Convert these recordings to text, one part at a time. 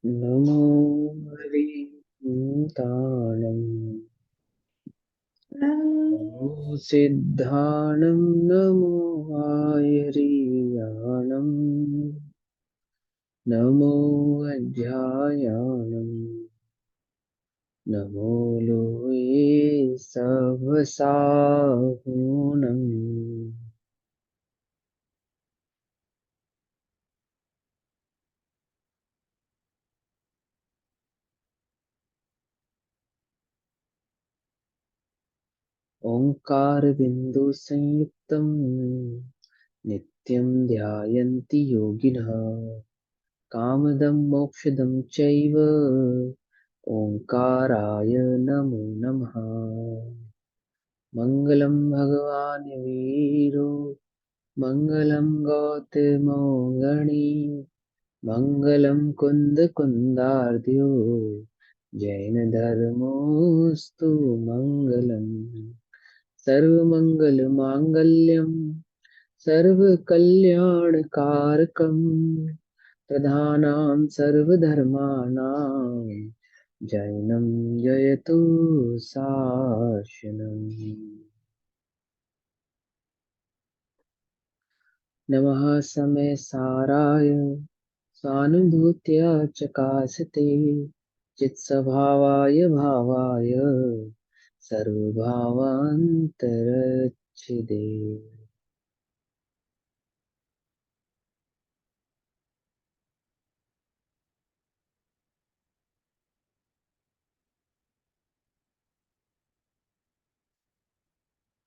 नमो हरिभूताणं नमो सिद्धाणं नमो आयर्याणं नमो अध्यायाणं नमो लोये सवसाहुणम्। ओंकार बिंदु संयुक्तं नित्यं ध्यायन्ति योगिनः कामदं मोक्षदं चैव ओंकाराय नमो नमः। मंगलम भगवान वीरो मंगलम गौतमो गणी मंगलम कुंद कुंदार्द्यो जैन धर्मोस्तु मंगलम। सर्वमंगल मांगल्यम सर्वकल्याणकारकम् प्रधानां सर्वधर्माणां जैनं जयतु शासनम्। नमः समय साराय स्वानुभूत्या चकासते चित्स्वभावाय भावाय सर्वभावान्तरच्छिदे।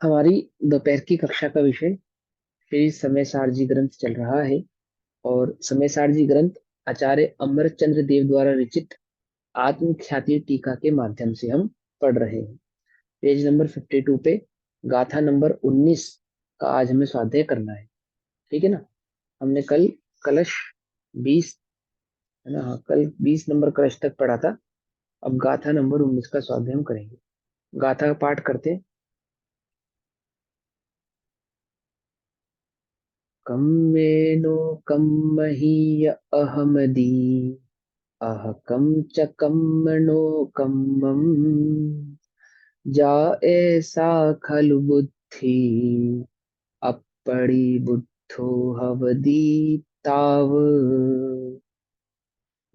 हमारी दोपहर की कक्षा का विषय श्री समय सारजी ग्रंथ चल रहा है और समय सारजी ग्रंथ आचार्य अमरचंद्र देव द्वारा रचित आत्मख्याति टीका के माध्यम से हम पढ़ रहे हैं। पेज नंबर 52 पे गाथा नंबर 19 का आज हमें स्वाध्याय करना है। ठीक है ना। हमने कल कलश 20 है ना, हाँ, कल 20 नंबर कलश तक पढ़ा था। अब गाथा नंबर 19 का स्वाध्याय हम करेंगे। गाथा का पाठ करते हैं। कम मेनो कम महीय अहमदी अह कम च कम्मनो कम्मम जा ऐसा खलु बुद्धि अपड़ी बुद्धो हवदी ताव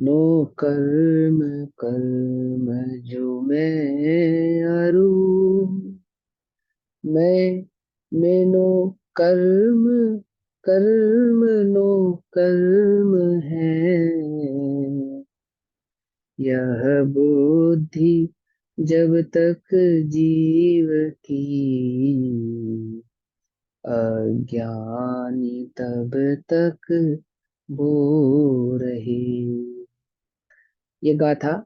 नो कर्म कर्म जो मैं अरु मैं नो कर्म कर्म नो कर्म है यह बुद्धि जब तक जीव की अज्ञानी तब तक वो रही। ये गाथा,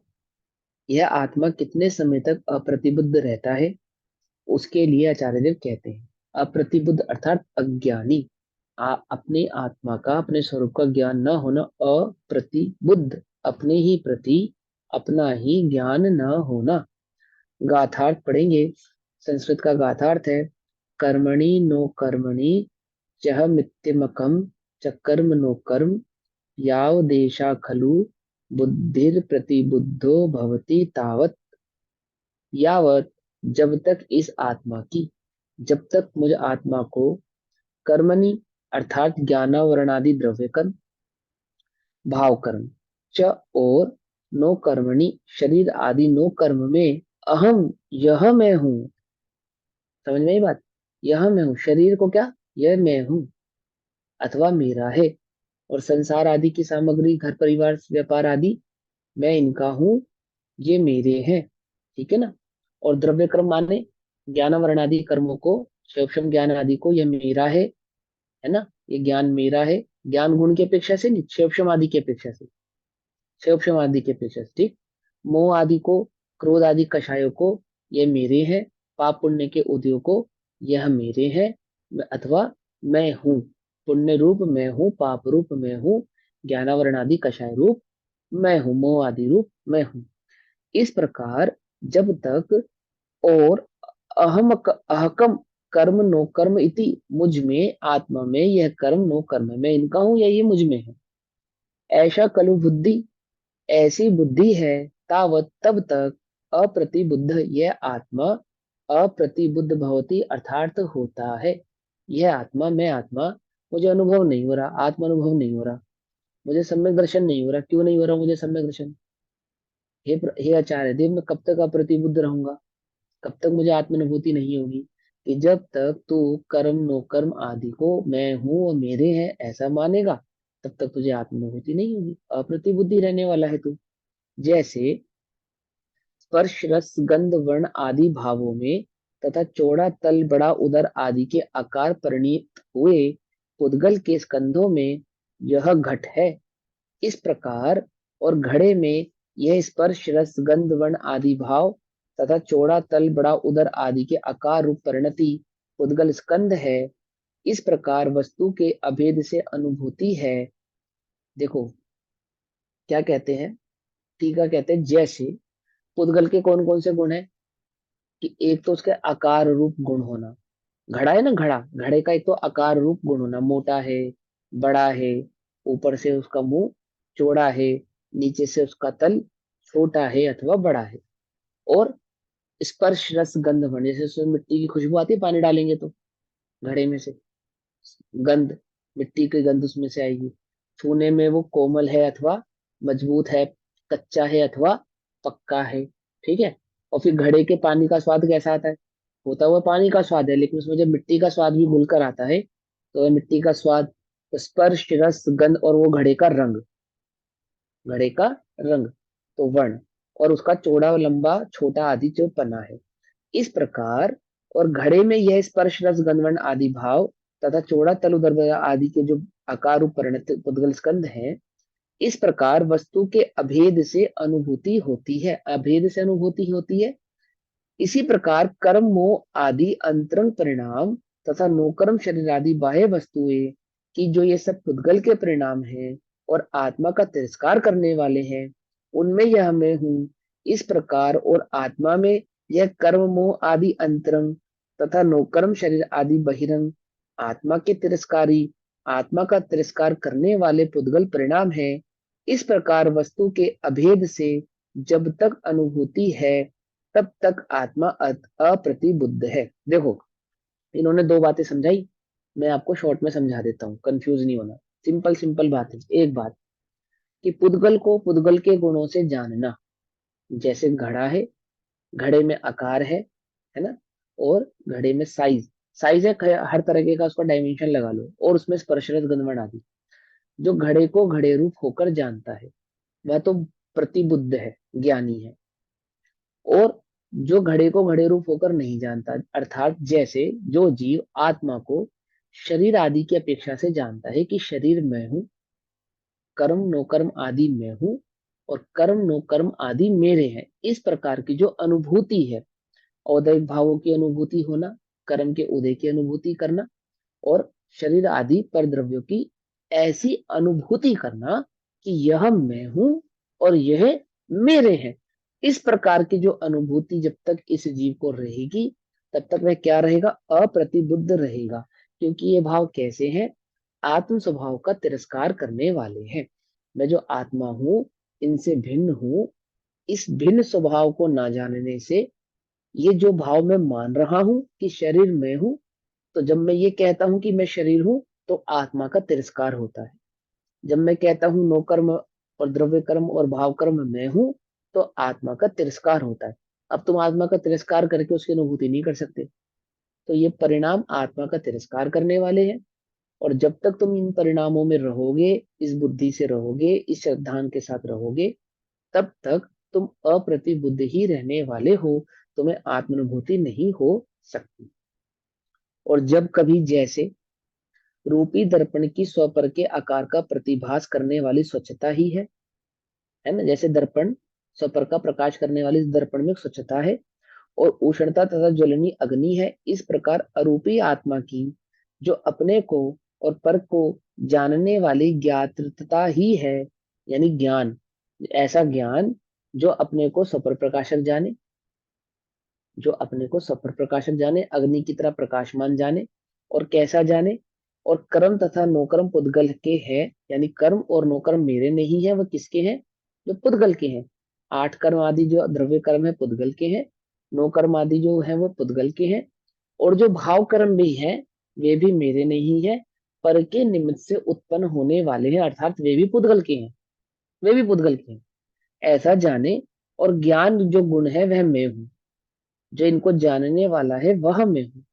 यह आत्मा कितने समय तक अप्रतिबुद्ध रहता है उसके लिए आचार्य देव कहते हैं अप्रतिबुद्ध अर्थात अज्ञानी। अपने आत्मा का अपने स्वरूप का ज्ञान न होना, अप्रतिबुद्ध अपने ही प्रति अपना ही ज्ञान न होना। गाथार्थ पढ़ेंगे। संस्कृत का गाथार्थ है कर्मणि नो कर्मणि चह मित्यमकम च कर्म नो कर्म याव देशा खलु बुद्धिर प्रतिबुद्धो भवति तावत। यावत जब तक इस आत्मा की, जब तक मुझ आत्मा को कर्मणि अर्थात ज्ञानावरणादि द्रव्य कर्म भाव कर्म च और नो कर्मणि शरीर आदि नो कर्म में अहम यह मैं हूं। समझ में आई बात। यह मैं हूं शरीर को क्या, यह मैं हूं अथवा मेरा है। और संसार आदि की सामग्री घर परिवार व्यापार आदि मैं इनका हूं, ये मेरे हैं। ठीक है ना। और द्रव्य कर्म माने ज्ञान वर्ण आदि कर्मों को, सूक्ष्म ज्ञान आदि को, यह मेरा है ना, ये ज्ञान मेरा है। ज्ञान गुण की अपेक्षा से नहीं, सूक्ष्म आदि की अपेक्षा से, सूक्ष्म आदि की अपेक्षा से। ठीक। मोह आदि को, क्रोध आदि कषायों को ये मेरे हैं। पाप पुण्य के उदयों को यह मेरे हैं। अथवा मैं हूँ, पुण्य रूप मैं हूँ, पाप रूप मैं हूँ, ज्ञानावरण आदि कषाय रूप मैं हूँ, मोह आदि रूप मैं हूँ। इस प्रकार जब तक और अहकम कर्म नो कर्म इति, मुझ में आत्मा में यह कर्म नो कर्म है, मैं इनका हूं या ये मुझ में है, ऐसा कलु बुद्धि ऐसी बुद्धि है तावत तब तक अप्रतिबुद्ध यह आत्मा अप्रतिबुद्ध भवती अर्थात होता है। यह आत्मा, मैं आत्मा, मुझे अनुभव नहीं हो रहा, आत्म अनुभव नहीं हो रहा, मुझे सम्यक दर्शन नहीं हो रहा। क्यों नहीं हो रहा मुझे सम्यक दर्शन? हे आचार्य देव, मैं कब तक अप्रतिबुद्ध रहूंगा? कब तक मुझे आत्मानुभूति नहीं होगी? कि जब तक तू कर्म नो कर्म आदि को मैं हूं और मेरे हैं ऐसा मानेगा, तब तक तुझे आत्मानुभूति नहीं होगी, अप्रतिबुद्धि रहने वाला है तू। जैसे स्पर्श रस गंध वर्ण आदि भावों में तथा चौड़ा तल बड़ा उदर आदि के आकार परिणीत हुए पुद्गल के स्कंधों में यह घट है। इस प्रकार और घड़े में यह स्पर्श रस गंध वर्ण आदि भाव तथा चौड़ा तल बड़ा उदर आदि के आकार रूप परिणति पुद्गल स्कंध है। इस प्रकार वस्तु के अभेद से अनुभूति है। देखो क्या कहते हैं, टीका कहते हैं जैसे पुद्गल के कौन कौन से गुण है? कि एक तो उसके आकार रूप गुण होना। घड़ा है ना, घड़ा, घड़े का एक तो आकार रूप गुण होना, मोटा है, बड़ा है, ऊपर से उसका मुंह चौड़ा है, नीचे से उसका तल छोटा है अथवा बड़ा है। और स्पर्श रस गंध वर्ण, जैसे उसमें मिट्टी की खुशबू आती है पानी डालेंगे तो घड़े में से गंध, मिट्टी की गंध उसमें से आएगी। छूने में वो कोमल है अथवा मजबूत है, कच्चा है अथवा पक्का है। ठीक है। और फिर घड़े के पानी का स्वाद कैसा आता है? होता हुआ पानी का स्वाद है, लेकिन उसमें जब मिट्टी का स्वाद भी घुलकर आता है तो वह मिट्टी का स्वाद, स्पर्श रस गंध और वो घड़े का रंग, घड़े का रंग, तो वर्ण, और उसका चौड़ा लंबा छोटा आदि जो पना है। इस प्रकार और घड़े में यह स्पर्श रस गंधवर्ण आदि भाव तथा चौड़ा तल उदर आदि के जो आकार रूप परिणत पुद्गल स्कंध है, इस प्रकार वस्तु के अभेद से अनुभूति होती है। अभेद से अनुभूति होती है। इसी प्रकार कर्म मोह आदि अंतरंग परिणाम तथा नोकर्म शरीर आदि बाह्य वस्तुएं की जो ये सब पुद्गल के परिणाम हैं और आत्मा का तिरस्कार करने वाले हैं, उनमें यह मैं हूँ इस प्रकार, और आत्मा में यह कर्म मोह आदि अंतरंग तथा नोकर्म शरीर आदि बहिरंग आत्मा के तिरस्कारी, आत्मा का तिरस्कार करने वाले पुद्गल परिणाम है। इस प्रकार वस्तु के अभेद से जब तक अनुभूति है तब तक आत्मा अप्रतिबुद्ध है। देखो इन्होंने दो बातें समझाई, मैं आपको शॉर्ट में समझा देता हूँ, कंफ्यूज नहीं होना। सिंपल सिंपल बात है। एक बात कि पुद्गल को पुद्गल के गुणों से जानना, जैसे घड़ा है, घड़े में आकार है ना, और घड़े में साइज, साइज है हर तरह का, उसका डायमेंशन लगा लो, और उसमें स्पर्शरस गंधवर्ण आदि। जो घड़े को घड़े रूप होकर जानता है वह तो प्रतिबुद्ध है, ज्ञानी है। और जो घड़े को घड़े रूप होकर नहीं जानता, अर्थात जैसे जो जीव आत्मा को शरीर आदि की अपेक्षा से जानता है कि शरीर मैं हूँ, कर्म नो कर्म आदि मैं हूँ, और कर्म नो कर्म आदि मेरे हैं, इस प्रकार की जो अनुभूति है, औदैहिक भावों की अनुभूति होना, कर्म के उदय की अनुभूति करना, और शरीर आदि पर द्रव्यों की ऐसी अनुभूति करना कि यह मैं हूं और यह मेरे हैं, इस प्रकार की जो अनुभूति जब तक इस जीव को रहेगी तब तक वह क्या रहेगा? अप्रतिबुद्ध रहेगा। क्योंकि ये भाव कैसे हैं? आत्म स्वभाव का तिरस्कार करने वाले हैं। मैं जो आत्मा हूं, इनसे भिन्न हूं, इस भिन्न स्वभाव को ना जानने से ये जो भाव मैं मान रहा हूं कि शरीर मैं हूं, तो जब मैं ये कहता हूं कि मैं शरीर हूं तो आत्मा का तिरस्कार होता है। जब मैं कहता हूं नो कर्म और द्रव्य कर्म और भाव कर्म मैं हूं, तो आत्मा का तिरस्कार होता है। अब तुम आत्मा का तिरस्कार करके उसकी अनुभूति नहीं कर सकते। तो ये परिणाम आत्मा का तिरस्कार करने वाले हैं। और जब तक तुम इन परिणामों में रहोगे, इस बुद्धि से रहोगे, इस श्रद्धान के साथ रहोगे, तब तक तुम अप्रतिबुद्ध ही रहने वाले हो, तुम्हें आत्मानुभूति नहीं हो सकती। और जब कभी जैसे रूपी दर्पण की स्वपर के आकार का प्रतिभास करने वाली स्वच्छता ही है ना, जैसे दर्पण स्वपर का प्रकाश करने वाली इस दर्पण में स्वच्छता है और उष्णता तथा ज्वलनी अग्नि है, इस प्रकार अरूपी आत्मा की जो अपने को और पर को जानने वाली ज्ञातृता ही है, यानी ज्ञान, ऐसा ज्ञान जो अपने को स्वपर प्रकाशक जाने, जो अपने को स्वपर प्रकाशक जाने, अग्नि की तरह प्रकाशमान जाने, और कैसा जाने? और कर्म तथा नोकर्म पुद्गल के हैं, यानी कर्म और नोकर्म मेरे नहीं है, वह किसके हैं? जो पुद्गल के हैं। 8 कर्म आदि जो द्रव्य कर्म है पुद्गल के हैं, 9 कर्म आदि जो है वो पुद्गल के हैं, और जो भाव कर्म भी है वे भी मेरे नहीं है, पर के निमित्त से उत्पन्न होने वाले हैं, अर्थात वे भी पुद्गल के हैं, वे भी पुद्गल के हैं, ऐसा जाने। और ज्ञान जो गुण है वह मैं हूँ, जो इनको जानने वाला है वह मैं हूँ,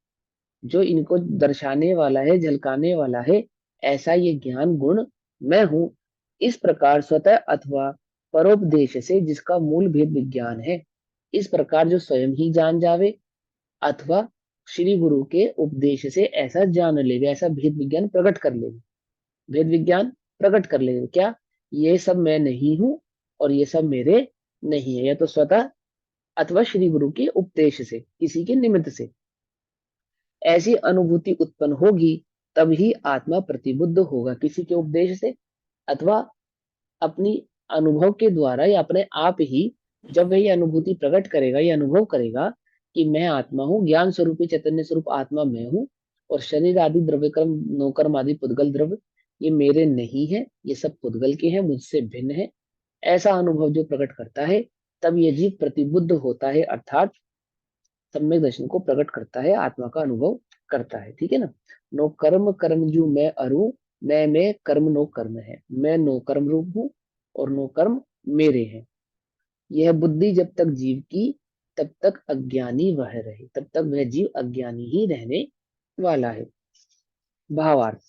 जो इनको दर्शाने वाला है झलकाने वाला है, ऐसा ये ज्ञान गुण मैं हूं। इस प्रकार स्वतः अथवा परोपदेश से जिसका मूल भेद विज्ञान है, इस प्रकार जो स्वयं ही जान जावे अथवा श्री गुरु के उपदेश से ऐसा जान लेवे, ऐसा भेद विज्ञान प्रकट कर लेवे, भेद विज्ञान प्रकट कर लेवे क्या, ये सब मैं नहीं हूं और ये सब मेरे नहीं है, या तो स्वतः अथवा श्री गुरु के उपदेश से, किसी के निमित्त से ऐसी अनुभूति उत्पन्न होगी, तब ही आत्मा प्रतिबुद्ध होगा, किसी के उपदेश से अथवा अपनी अनुभव के द्वारा या अपने आप ही। जब वह ये अनुभूति प्रकट करेगा, ये अनुभव करेगा कि मैं आत्मा हूँ, ज्ञान स्वरूपी चैतन्य स्वरूप आत्मा मैं हूँ, और शरीर आदि द्रव्य कर्म नौकर्म आदि पुद्गल द्रव्य ये मेरे नहीं है, ये सब पुद्गल के हैं, मुझसे भिन्न है, ऐसा अनुभव जो प्रकट करता है, तब ये जीव प्रतिबुद्ध होता है, अर्थात सम्यक दर्शन को प्रकट करता है, आत्मा का अनुभव करता है। ठीक है ना। नो कर्म कर्म जू मैं अरु, मैं कर्म नो कर्म है, मैं नो कर्म रूप हूँ और नो कर्म मेरे हैं। यह बुद्धि जब तक जीव की, तब तक अज्ञानी वह रहे, तब तक वह जीव अज्ञानी ही रहने वाला है। भावार्थ,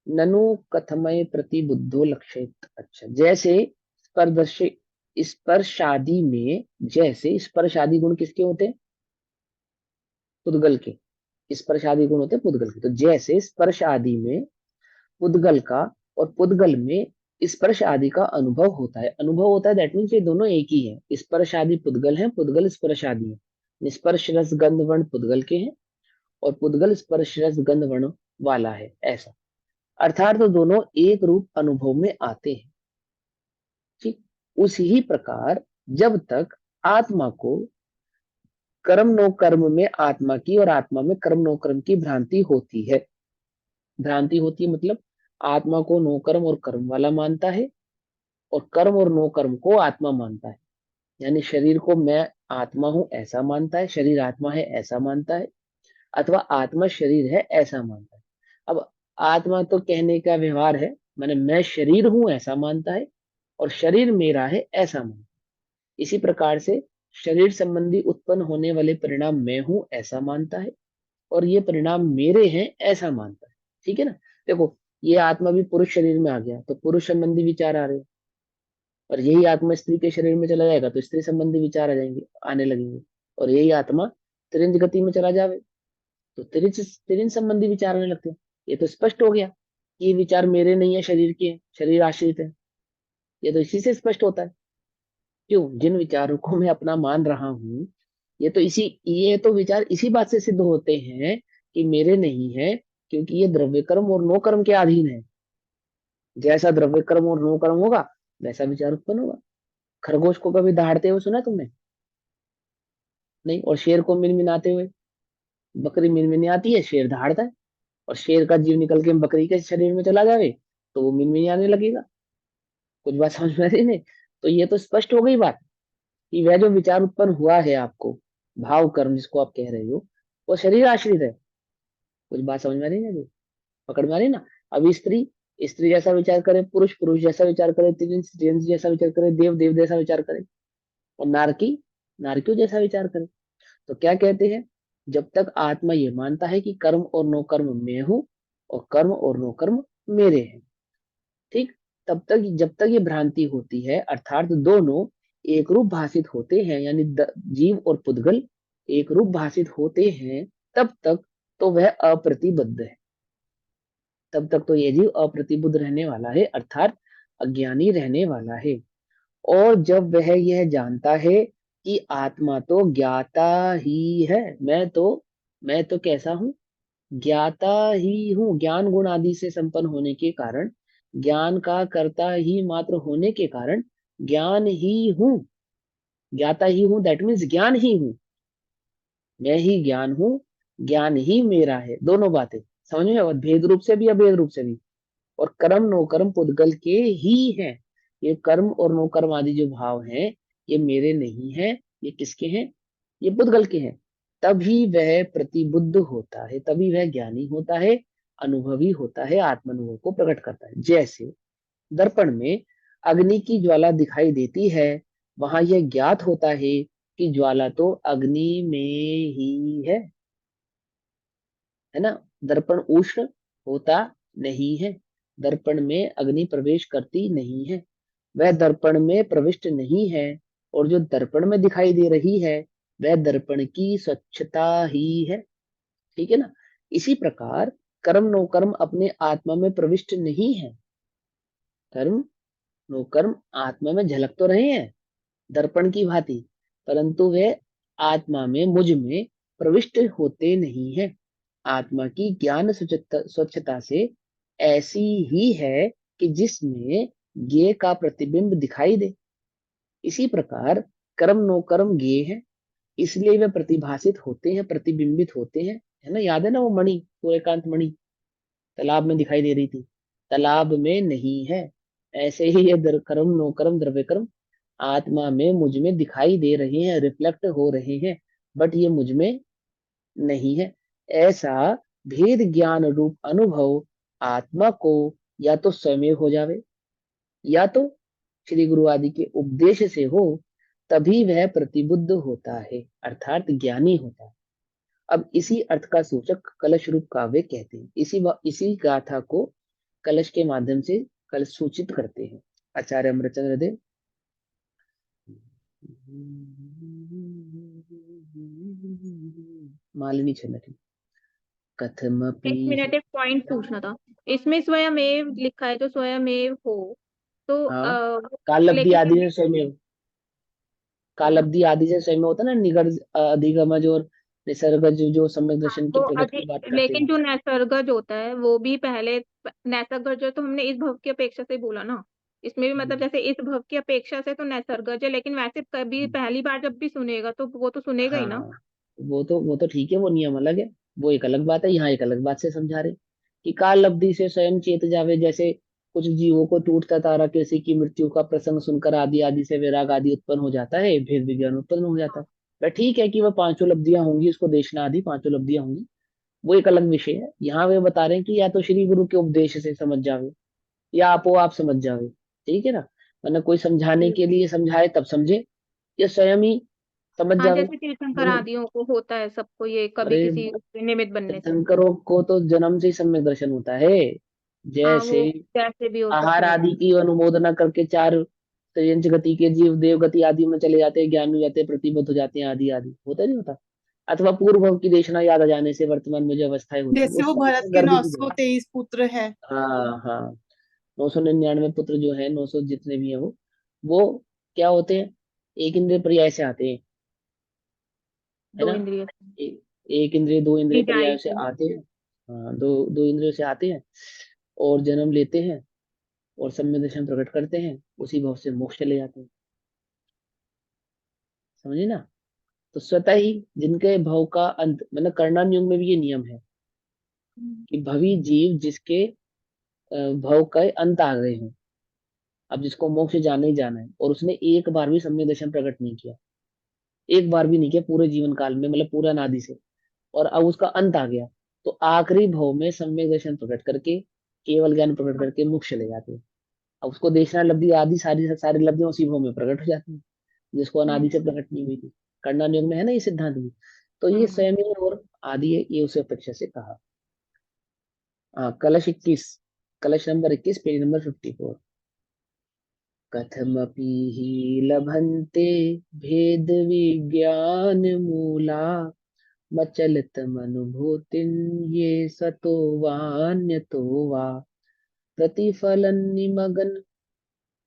ननु कथमय प्रतिबुद्धो लक्षित। अच्छा, जैसे स्पर्श, स्पर्शादि में, जैसे स्पर्शादि गुण किसके होते हैं, पुद्गल के, स्पर्श आदि गुण होते हैं पुद्गल के। तो जैसे स्पर्श आदि में पुद्गल का और पुद्गल में स्पर्श आदि का अनुभव होता है, अनुभव होता है, दैट मीन्स ये दोनों एक ही है, स्पर्श आदि पुद्गल है, पुद्गल स्पर्श आदि है। स्पर्श रस गंध वर्ण पुद्गल के हैं और पुद्गल स्पर्श रस गंध वर्ण वाला है, ऐसा। अर्थात तो दोनों एक रूप अनुभव में आते हैं। ठीक उसी प्रकार जब तक आत्मा को कर्म नो कर्म में आत्मा की और आत्मा में कर्म नो कर्म की भ्रांति होती है, भ्रांति होती है मतलब आत्मा को नो कर्म और कर्म वाला मानता है, और कर्म और नो कर्म को आत्मा मानता है, यानी शरीर को मैं आत्मा हूं ऐसा मानता है, शरीर आत्मा है ऐसा मानता है, अथवा आत्मा शरीर है ऐसा मानता है। अब आत्मा तो कहने का व्यवहार है, माने मैं शरीर हूं ऐसा मानता है, और शरीर मेरा है ऐसा मानता है। इसी प्रकार से शरीर संबंधी उत्पन्न होने वाले परिणाम मैं हूं ऐसा मानता है, और ये परिणाम मेरे हैं ऐसा मानता है। ठीक है ना। देखो, ये आत्मा भी पुरुष शरीर में आ गया तो पुरुष संबंधी विचार आ रहे हैं, और यही आत्मा स्त्री के शरीर में चला जाएगा तो स्त्री संबंधी विचार आ जाएंगे, आने लगेंगे, और यही आत्मा तिरंज गति में चला जावे तो तिरंज तिरंज संबंधी विचार आने लगते हैं। ये तो स्पष्ट हो गया कि ये विचार मेरे नहीं है, शरीर के हैं, शरीर आश्रित है। ये तो इसी से स्पष्ट होता है। क्यों, जिन विचारों को मैं अपना मान रहा हूँ, ये तो विचार इसी बात से सिद्ध होते हैं कि मेरे नहीं है, क्योंकि ये द्रव्य कर्म और नो कर्म के अधीन है। जैसा द्रव्य कर्म और नो कर्म होगा वैसा विचार उत्पन्न होगा। खरगोश को कभी दहाड़ते हुए सुना तुमने? नहीं। और शेर को मिनमिनाते हुए? बकरी मिनमिनाती है, शेर दहाड़ता है, और शेर का जीव निकल के बकरी के शरीर में चला जावे तो वो मिनमिनाने लगेगा। कुछ बात समझ में आ रही है? तो ये तो स्पष्ट हो गई बात कि वह जो विचार उत्पन्न हुआ है आपको, भाव कर्म जिसको आप कह रहे हो, वो शरीर आश्रित है। कुछ बात समझ में आ रही है ना? पकड़ में आ रही ना? अब स्त्री स्त्री जैसा विचार करे, पुरुष पुरुष जैसा विचार करे, त्रिंस त्रिंस जैसा विचार करे, देव देव जैसा विचार करे, और नारकी नारकियों जैसा विचार करे। तो क्या कहते हैं, जब तक आत्मा ये मानता है कि कर्म और नो कर्म मैं हूं और कर्म और नो कर्म मेरे हैं, ठीक, तब तक जब तक ये भ्रांति होती है, अर्थात दोनों एक रूप भाषित होते हैं, यानी जीव और पुद्गल एक रूप भाषित होते हैं, तब तक तो वह अप्रतिबद्ध है, तब तक तो ये जीव अप्रतिबुद्ध रहने वाला है, अर्थात अज्ञानी रहने वाला है। और जब वह यह जानता है कि आत्मा तो ज्ञाता ही है, मैं तो कैसा हूं, ज्ञाता ही हूँ, ज्ञान गुण आदि से संपन्न होने के कारण, ज्ञान का कर्ता ही मात्र होने के कारण ज्ञान ही हूँ, ज्ञाता ही हूँ, दैट मीन्स ज्ञान ही हूँ, मैं ही ज्ञान हूँ, ज्ञान ही मेरा है, दोनों बातें समझ में, और भेद रूप से भी अभेद रूप से भी। और कर्म नो कर्म पुद्गल के ही हैं, ये कर्म और नो कर्म आदि जो भाव हैं, ये मेरे नहीं है, ये किसके हैं? ये पुद्गल के हैं। तभी वह प्रतिबुद्ध होता है, तभी वह ज्ञानी होता है, अनुभवी होता है, आत्मानुभव को प्रकट करता है। जैसे दर्पण में अग्नि की ज्वाला दिखाई देती है, वहां यह ज्ञात होता है कि ज्वाला तो अग्नि में ही है ना। दर्पण उष्ण होता नहीं है, दर्पण में अग्नि प्रवेश करती नहीं है, वह दर्पण में प्रविष्ट नहीं है। और जो दर्पण में दिखाई दे रही है, वह दर्पण की स्वच्छता ही है। ठीक है ना। इसी प्रकार कर्म नो कर्म अपने आत्मा में प्रविष्ट नहीं है। कर्म नो कर्म आत्मा में झलक तो रहे हैं दर्पण की भांति, परंतु वे आत्मा में, मुझ में प्रविष्ट होते नहीं है। आत्मा की ज्ञान स्वच्छता से ऐसी ही है कि जिसमें ज्ञेय का प्रतिबिंब दिखाई दे। इसी प्रकार कर्म नो कर्म ज्ञेय है, इसलिए वे प्रतिभासित होते हैं, प्रतिबिंबित होते हैं। है ना, याद है ना वो मणि, सूर्यकांत मणि तालाब में दिखाई दे रही थी, तालाब में नहीं है। ऐसे ही ये कर्म नो कर्म द्रव्य कर्म आत्मा में, मुझ में दिखाई दे रहे हैं, रिफ्लेक्ट हो रहे हैं, बट ये मुझ में नहीं है। ऐसा भेद ज्ञान रूप अनुभव आत्मा को या तो स्वयं हो जावे, या तो श्री गुरु आदि के उपदेश से हो, तभी वह प्रतिबुद्ध होता है, अर्थात ज्ञानी होता है। अब इसी अर्थ का सूचक कलश रूप काव्य कहते हैं। इसी गाथा को कलश के माध्यम से कल सूचित करते हैं आचार्य अमरचंद्र देव। मालिनी छंद कथमपि। एक मिनट, एक पॉइंट पूछना था। इसमें स्वयमेव लिखा है, तो स्वयमेव हो तो हाँ, कालब्धि लेकिन आदि से स्वयं, हाँ, कालब्धि आदि से स्वयं होता है ना, निगर्ज अधिगमज और निसर्गज जो सम्यक हाँ, दर्शन की वो प्रगति अधि की बात करते लेकिन हैं। जो नैसर्गज होता है वो भी पहले, नैसर्गज जो तो हमने इस भव की अपेक्षा से बोला ना, इसमें भी मतलब हम्म, जैसे इस भव की अपेक्षा से तो नैसर्गज है, लेकिन वैसे कभी हम्म। पहली बार जब भी सुनेगा तो वो तो सुनेगा ही ना। हाँ, वो तो ठीक है, वो नियम अलग है, वो एक अलग बात है। यहाँ एक अलग बात से समझा रहे कि काल अवधि से स्वयं चेत जावे। जैसे कुछ जीवों को टूटता तारा किसी की मृत्यु का प्रसंग सुनकर आदि आदि से वैराग आदि उत्पन्न हो जाता है, भेद विज्ञान उत्पन्न हो जाता है। वह ठीक है कि वह पांचों लब्धियां होंगी, उसको देखना आदि पांचों लब्धियां होंगी, वो एक अलग विषय है। यहाँ वे बता रहे हैं कि या तो श्री गुरु के उपदेश से समझ जावे, या आपो आप समझ जावे। ठीक है ना, वरना कोई समझाने जी। के लिए समझाए तब समझे, या स्वयं ही समझ हाँ, जावे। जैसे तीर्थंकर दोनों। आदियों को होता है सबको ये कभी अरे, किसी निमित्त बनने से। तीर्थंकरों को तो जन्म से ही सम्यक दर्शन होता है। हाँ, जैसे वो कैसे भी हो आहार सकता है। आदि की अनुमोदना करके चार त्रयंच गति के जीव देव गति आदि में चले जाते हैं, ज्ञान हो जाते हैं, प्रतिबद्ध हो जाते हैं, आदि आदि होता नहीं होता। अथवा पूर्व भव की देशना याद आ जाने से वर्तमान में जो अवस्थाएं होती है जैसे उस वो समय भरत में के गर्भ की 923 पुत्र है। हाँ हाँ, 999 पुत्र जो है, 900 जितने भी है वो क्या होते हैं? एक इंद्रिय पर्याय से आते हैं, है दो ना। इंद्रिय एक इंद्रिय दो इंद्रिय की पर्याय जाए से से। आते हैं। हाँ, दो दो इंद्रियों से आते हैं और जन्म लेते हैं, और सम्यक दर्शन प्रकट करते हैं, उसी भाव से मोक्ष चले जाते हैं। समझे ना। तो स्वतः ही जिनके भव का अंत, मतलब कर्णन युग में भी ये नियम है कि भवी जीव जिसके भव का अंत आ गए हैं, अब जिसको मोक्ष जाना ही जाना है, और उसने एक बार भी सम्यक दर्शन प्रकट नहीं किया, एक बार भी नहीं किया पूरे जीवन काल में, मतलब पूरा अनादि से, और अब उसका अंत आ गया, तो आखिरी भव में सम्यक दर्शन प्रकट करके, केवल ज्ञान प्रकट करके मोक्ष चले जाते हैं। अब उसको देखना लब्धि आदि सारी सारी लब्धियां उसी भव में प्रकट हो जाती हैं, जिसको अनादि से प्रकट नहीं हुई थी। कर्णन युग में है ना ये सिद्धांत भी। तो ये हम्म। स्वयं ही और आदि है, ये उसे अपेक्षा से कहा। हाँ, कलश 21, कलश नंबर 21, पेज नंबर 54। कथमपि हि लभन्ते भेद विज्ञान मूला मचलतमनुभूतिं ये सतो वान्यतो वा प्रतिफलन निमगन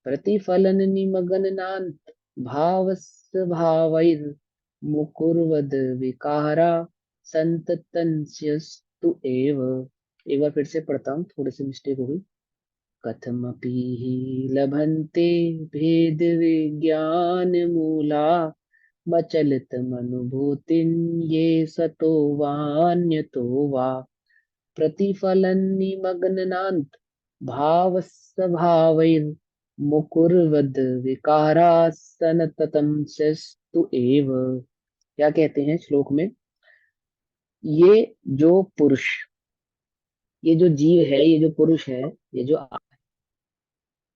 प्रतिफलन निमगनांत भावस्य भावैर् मुकुर्वद विकारा संततंस्यस्तु एव। एक बार फिर से पढ़ता हूँ, थोड़ी सी मिस्टेक हो गई। कथमपि हि लभन्ते भेद विज्ञान मूला मचलितमनुभूतिं ये सतो वान्यतो वा प्रतिफलन्निमग्नान् भावस्य भावैर् मुकुरवद विकारा सनततम सेस्तु एव। क्या कहते हैं श्लोक में? ये जो पुरुष, ये जो जीव है, ये जो पुरुष है, ये जो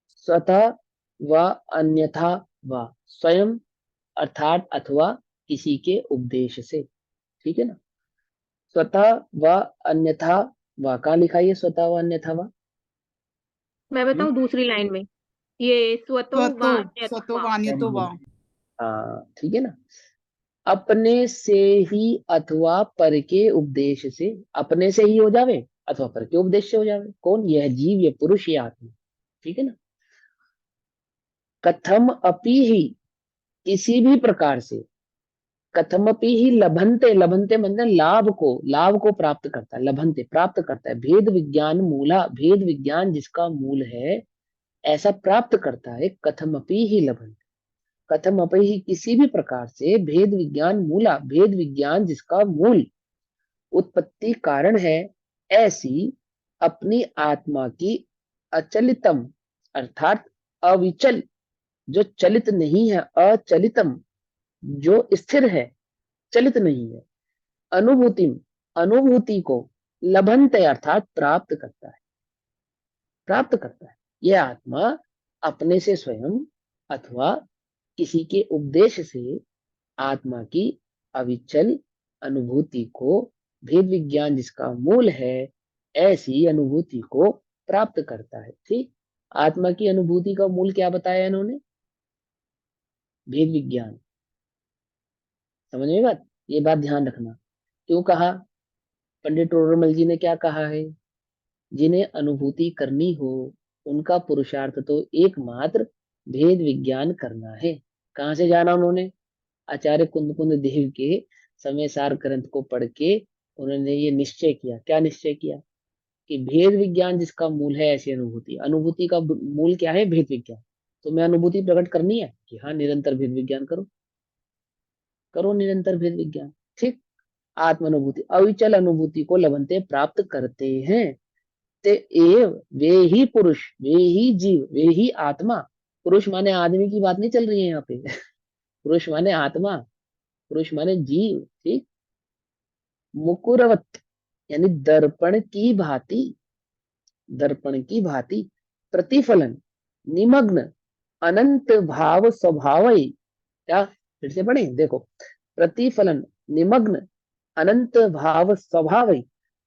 स्वतः व अन्यथा व स्वयं, अर्थात अथवा किसी के उपदेश से, ठीक है ना? स्वतः व अन्यथा व, कहाँ लिखा है ये स्वतः व अन्यथा व? मैं हम्म? बताऊं दूसरी लाइन में, ये स्वतो व स्वतो, स्वतो अन्यथा। वान्यतो वेरी वा। गुड। हाँ ठीक है ना। अपने से ही अथवा पर के उपदेश से, अपने से ही हो जावे अथवा पर के उपदेश से हो जावे। कौन? यह जीव, ये पुरुष, ये आत्मा, ठीक है ना। कथम अपि ही, किसी भी प्रकार से, कथमपि ही लभंते, लभंते मतलब लाभ को, लाभ को प्राप्त करता है, लभंते प्राप्त करता है, भेद विज्ञान मूला, भेद विज्ञान जिसका मूल है, ऐसा प्राप्त करता है। कथमपि ही लभंते, कथमपि ही किसी भी प्रकार से, भेद विज्ञान मूला, भेद विज्ञान जिसका मूल उत्पत्ति कारण है, ऐसी अपनी आत्मा की अचलितम, अर्थात अविचल, जो चलित नहीं है, अचलितम जो स्थिर है, चलित नहीं है, अनुभूति, अनुभूति को, लभंते अर्थात प्राप्त करता है, प्राप्त करता है। यह आत्मा अपने से स्वयं अथवा किसी के उपदेश से आत्मा की अविचल अनुभूति को, भेद विज्ञान जिसका मूल है, ऐसी अनुभूति को प्राप्त करता है। ठीक। आत्मा की अनुभूति का मूल क्या बताया इन्होंने? भेद विज्ञान। समझ में बात? ये बात ध्यान रखना। क्यों कहा? पंडित टोडरमल जी ने क्या कहा है? जिन्हें अनुभूति करनी हो, उनका पुरुषार्थ तो एकमात्र भेद विज्ञान करना है। कहाँ से जाना उन्होंने? आचार्य कुंद कुंद देव के समय सार ग्रंथ को पढ़ के उन्होंने ये निश्चय किया। क्या निश्चय किया? कि भेद विज्ञान जिसका मूल है, ऐसी अनुभूति, अनुभूति का मूल क्या है? भेद विज्ञान। तो मैं अनुभूति प्रकट करनी है कि हाँ, निरंतर भेद विज्ञान करो, करो निरंतर भेद विज्ञान। ठीक। आत्म अनुभूति, अविचल अनुभूति को लभंते प्राप्त करते हैं। ते एव, वे ही पुरुष, वे ही जीव, वे ही आत्मा। पुरुष माने आदमी की बात नहीं चल रही है यहाँ पे। पुरुष माने आत्मा, पुरुष माने जीव। ठीक। मुकुरवत यानी दर्पण की भांति, दर्पण की भांति, प्रतिफलन, निमग्न, अनंत भाव स्वभाव। क्या? फिर से पढ़े, देखो। प्रतिफलन, निमग्न, अनंत भाव स्वभाव,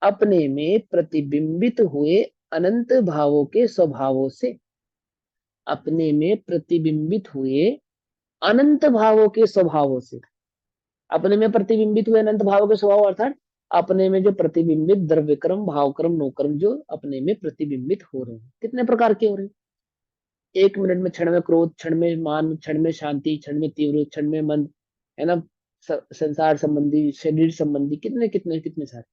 अपने में प्रतिबिंबित हुए अनंत भावों के स्वभावों से, अपने में प्रतिबिंबित हुए अनंत भावों के स्वभावों से, अपने में प्रतिबिंबित हुए अनंत भावों के स्वभाव अर्थात अपने में जो प्रतिबिंबित द्रव्य क्रम, भाव क्रम, नो क्रम जो अपने में प्रतिबिंबित हो रहे हैं। कितने प्रकार के हो रहे हैं? एक मिनट में क्षण में क्रोध, क्षण में मान, क्षण में शांति, क्षण में तीव्र, क्षण में मंद, है ना? संसार संबंधी, शरीर संबंधी, कितने कितने कितने सारे।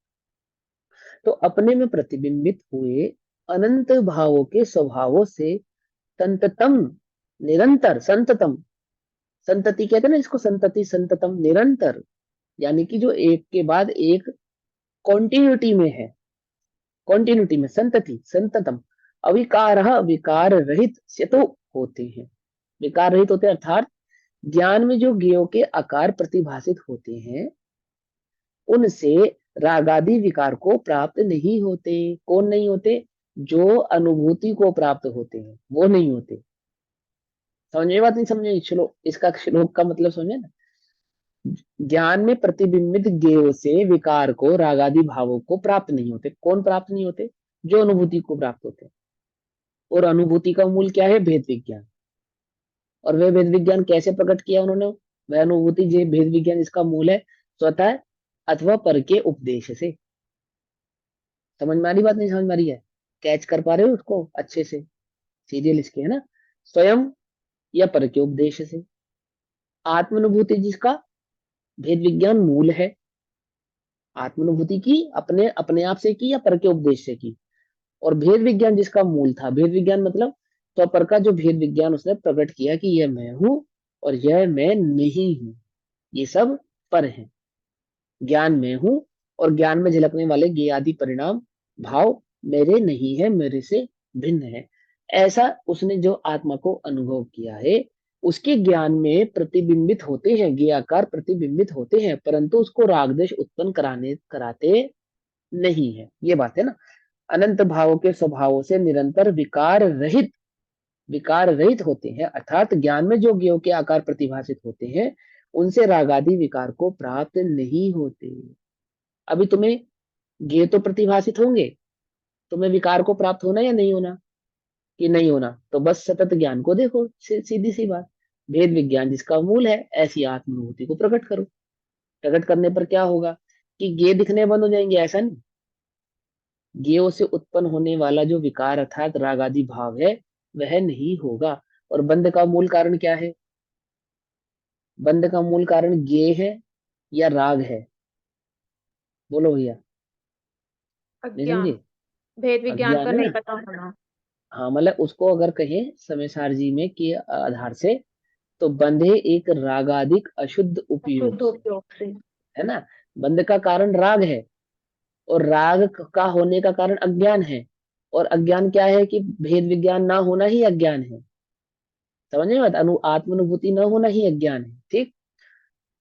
तो अपने में प्रतिबिंबित हुए अनंत भावों के स्वभावों से संततम, निरंतर, संततम, संतति कहते हैं ना इसको, संतति, संततम, निरंतर, यानी कि जो एक के बाद एक कॉन्टिन्यूटी में है, कॉन्टिन्यूटी में, संतति, संततम, अविकार, विकार रहित से तो होते हैं, विकार रहित होते हैं, अर्थात ज्ञान में जो ज्ञेयों के आकार प्रतिभाषित होते हैं, उनसे रागादि विकार को प्राप्त नहीं होते। कौन नहीं होते? जो अनुभूति को प्राप्त होते हैं, वो नहीं होते। समझे बात? नहीं समझे? श्लोक, इसका श्लोक का मतलब समझे ना। ज्ञान में प्रतिबिंबित ज्ञेयों से विकार को, रागादि भावों को प्राप्त नहीं होते। कौन प्राप्त नहीं होते? जो अनुभूति को प्राप्त होते हैं। और अनुभूति का मूल क्या है? भेद विज्ञान। और वह भेद विज्ञान कैसे प्रकट किया उन्होंने? वह अनुभूति, जो भेद विज्ञान इसका मूल है, स्वतः अथवा पर के उपदेश से। समझ में आ रही बात? नहीं समझ में आ रही है? कैच कर पा रहे हो उसको अच्छे से? सीरियल इसके है ना। स्वयं या पर के उपदेश से। आत्मानुभूति जिसका भेद विज्ञान मूल है, आत्मानुभूति की अपने अपने आप से की या पर के उपदेश से की। और भेद विज्ञान जिसका मूल था, भेद विज्ञान मतलब स्वपर का जो भेद विज्ञान उसने प्रकट किया कि यह मैं हूं और यह मैं नहीं हूं, ये सब पर है। ज्ञान में हूं और ज्ञान में झलकने वाले ज्ञेय आदि परिणाम भाव मेरे नहीं है, मेरे से भिन्न है। ऐसा उसने जो आत्मा को अनुभव किया है, उसके ज्ञान में प्रतिबिंबित होते हैं, ज्ञ आकार प्रतिबिंबित होते हैं, परंतु उसको राग द्वेष उत्पन्न कराते नहीं है। ये बात है ना। अनंत भावों के स्वभावों से निरंतर विकार रहित होते हैं, अर्थात ज्ञान में जो ज्ञों के आकार प्रतिभाषित होते हैं, उनसे रागादि विकार को प्राप्त नहीं होते। अभी तुम्हें ज्ञ तो प्रतिभाषित होंगे, तुम्हें विकार को प्राप्त होना या नहीं होना? कि नहीं होना, तो बस सतत ज्ञान को देखो, सीधी सी बात। भेद विज्ञान जिसका मूल है, ऐसी आत्मानुभूति को प्रकट करो। प्रकट करने पर क्या होगा? कि ज्ञ दिखने बंद हो जाएंगे? ऐसा नहीं। ज्ञों से उत्पन्न होने वाला जो विकार अर्थात राग आदि भाव है, वह नहीं होगा। और बंध का मूल कारण क्या है? बंध का मूल कारण ज्ञ है या राग है? बोलो भैया। नहीं अज्ञान। समझे? भेद विज्ञान अज्ञान का है नहीं ना। पता होना। हाँ, मतलब उसको अगर कहें समयसार जी में के आधार से, तो बंधे एक रागादिक अशुद्ध उपयोग शुद्ध से, उपयोग से। है ना। बंध का कारण राग है, और राग का होने का कारण अज्ञान है। और अज्ञान क्या है? कि भेद विज्ञान ना होना ही अज्ञान है। समझ में बात? आत्मानुभूति न होना ही अज्ञान है। ठीक।